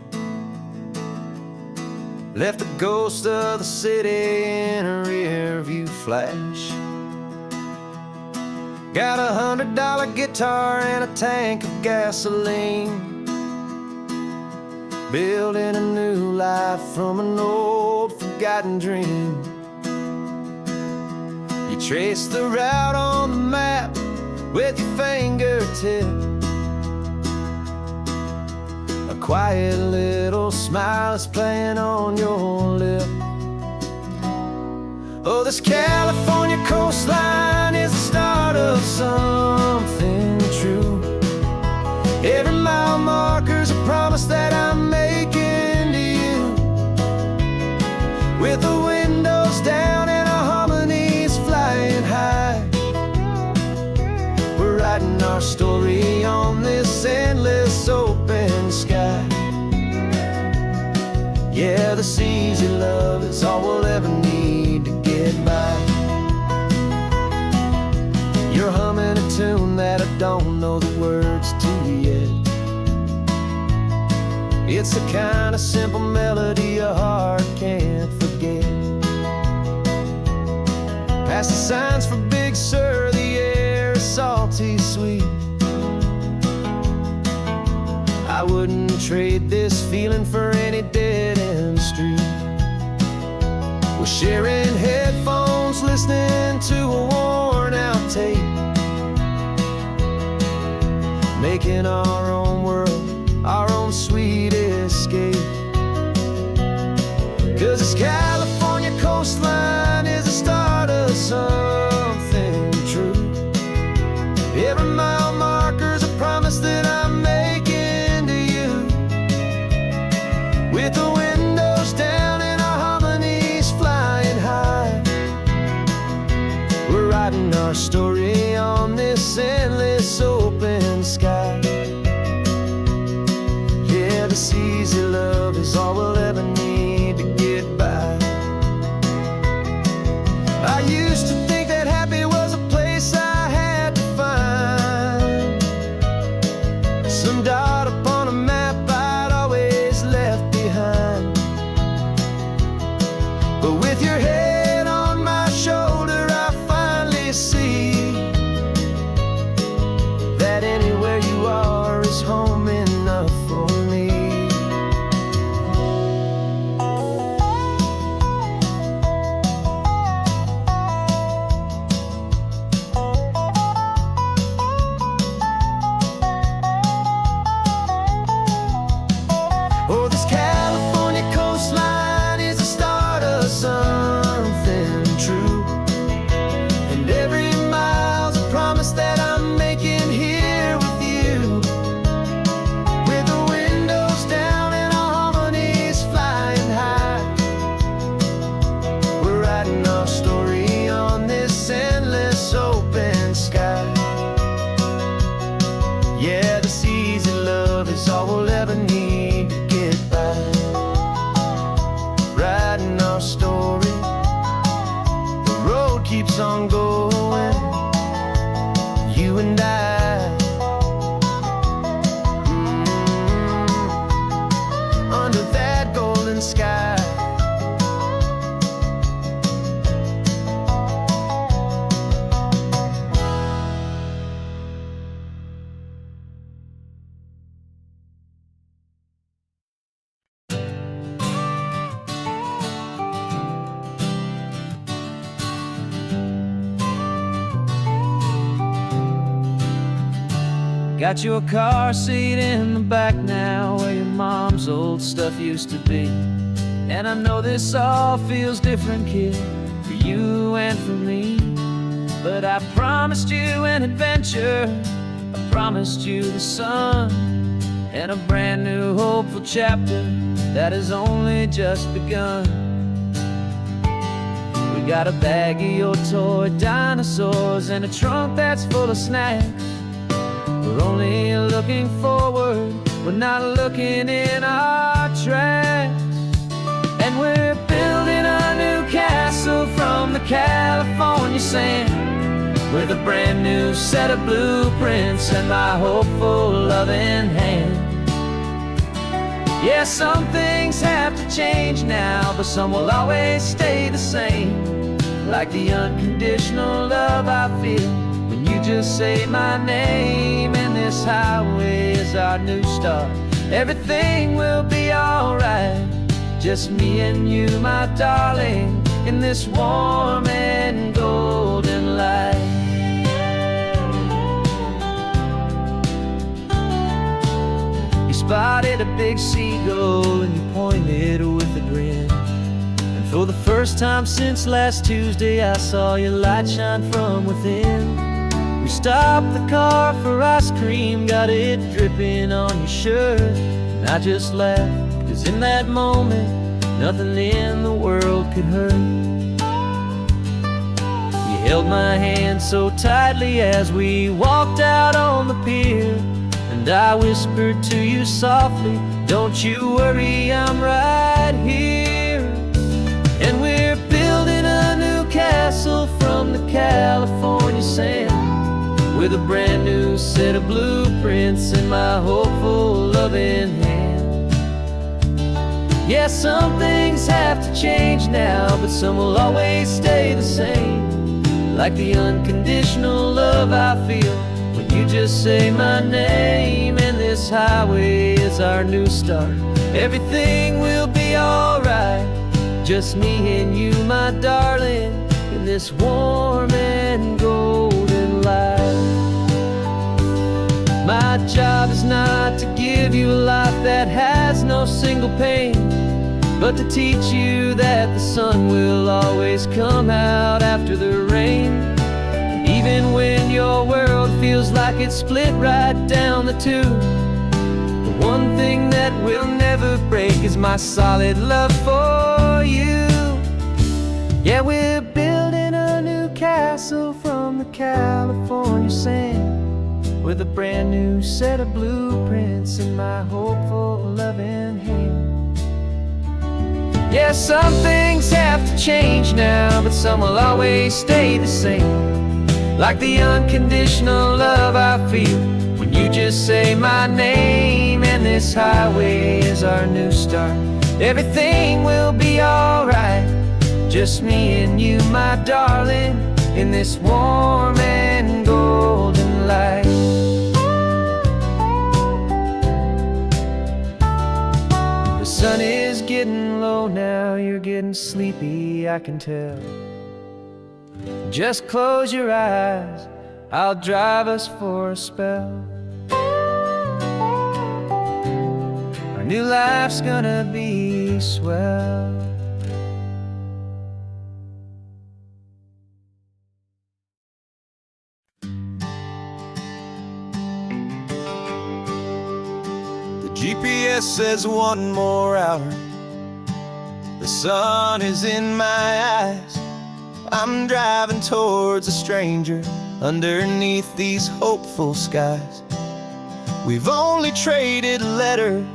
Speaker 2: left the ghost of the city in a rear view flash. Got a $100 guitar and a tank of gasoline, building a new life from an old forgotten dream. You trace the route on the map with your fingertip, a quiet little smile is playing on your lip. Oh, this California coastline is the start of something true. Every mile marker's a promise that I'm making to you, with the windows down and our harmonies flying high. We're writing our story on this endless open sky. Yeah, this easy love is all we'll ever need to get by. You're humming a tune that I don't know the words to yet. It's the kind of simple melody your heart can't forget. Past the signs for Big Sur, the air is salty sweet. I wouldn't trade this feeling for any dead-end street. We're sharing headphones, listening to a worn-out tape, making our own world, our own sweet escape. 'Cause this California coastline is the start of something true. Every mile marker's a promise that I'm making to you, with the windows down and our harmonies flying high. We're writing our story on this endless open sky. Yeah, this easy love is all we'll ever need to get by.
Speaker 1: Got your car seat in the back now, where your mom's old stuff used to be. And I know this all feels different, kid, for you and for me. But I promised you an adventure, I promised you the sun, and a brand new hopeful chapter that has only just begun. We got a bag of your toy dinosaurs and a trunk that's full of snacks. We're only looking forward, we're not looking in our tracks. And we're building a new castle from the California sand, with a brand new set of blueprints and my hopeful loving hand. Yeah, some things have to change now, but some will always stay the same. Like the unconditional love I feel when you just say my name. And this highway is our new start. Everything will be alright, just me and you, my darling, in this warm and golden light. You spotted a big seagull and you pointed with a grin. And for the first time since last Tuesday, I saw your light shine from within. We stopped the car for ice cream, got it dripping on your shirt. And I just laughed, 'cause in that moment, nothing in the world could hurt. You held my hand so tightly as we walked out on the pier, and I whispered to you softly, don't you worry, I'm right here. And we're building a new castle from the California sand, with a brand new set of blueprints in my hopeful loving hand. Yeah, some things have to change now, but some will always stay the same. Like the unconditional love I feel when you just say my name. And this highway is our new start. Everything will be alright, just me and you, my darling, in this warm and golden light. My job is not to give you a life that has no single pain, but to teach you that the sun will always come out after the rain. Even when your world feels like it's split right down the two, the one thing that will never break is my solid love for you. Yeah, we're building a new castle from the California sand, with a brand new set of blueprints in my hopeful loving hand. Yeah, some things have to change now, but some will always stay the same. Like the unconditional love I feel when you just say my name. And this highway is our new start. Everything will be alright, just me and you, my darling, in this warm and golden light. The sun is getting low now, you're getting sleepy, I can tell. Just close your eyes, I'll drive us for a spell. Our new life's gonna be swell. The GPS says one more hour. The sun is in my eyes. I'm driving towards a stranger underneath these hopeful skies. We've only traded letters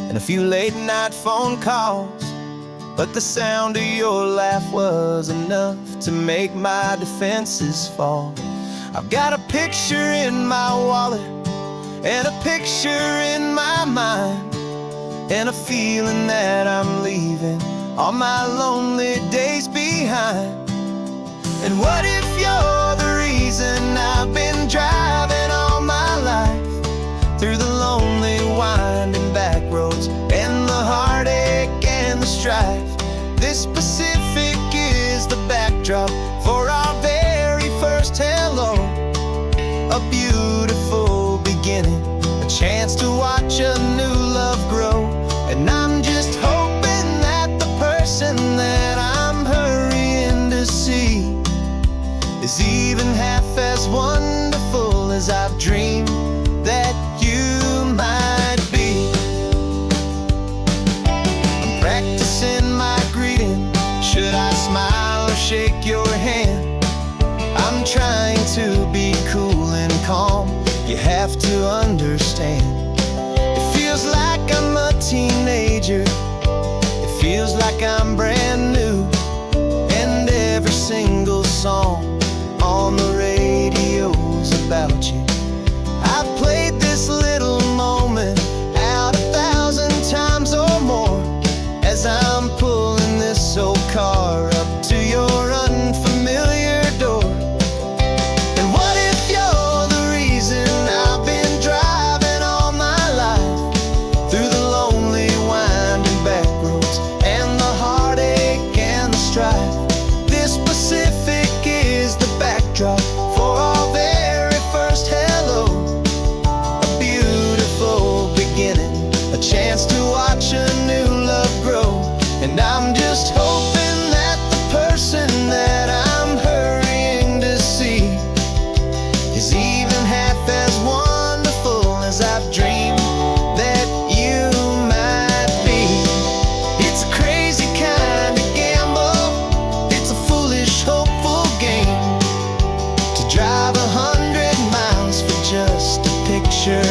Speaker 1: and a few late night phone calls, but the sound of your laugh was enough to make my defenses fall. I've got a picture in my wallet and a picture in my mind, and a feeling that I'm leaving all my lonely days behind. And what if you're the reason I've been driving all my life, through the lonely winding back roads and the heartache and the strife? This Pacific is the backdrop for our very first hello, a beautiful
Speaker 2: to understand. It feels like I'm a teenager, it feels like I'm brand new, and every single song on the radio's about you. I've played this little moment out 1,000 times or more as I'm pulling this old car up to your unfamiliar door. And what if you're the reason I've been driving all my life, through the lonely winding back roads and the heartache and the strife? This Pacific is the backdrop for our very first hello, a beautiful beginning, a chance to watch a new love grow. And I'm just hoping that the person that I'm hurrying to see is even half as wonderful as I've dreamed that you might be. It's a crazy kind of gamble, it's a foolish, hopeful game, to drive 100 miles for just a picture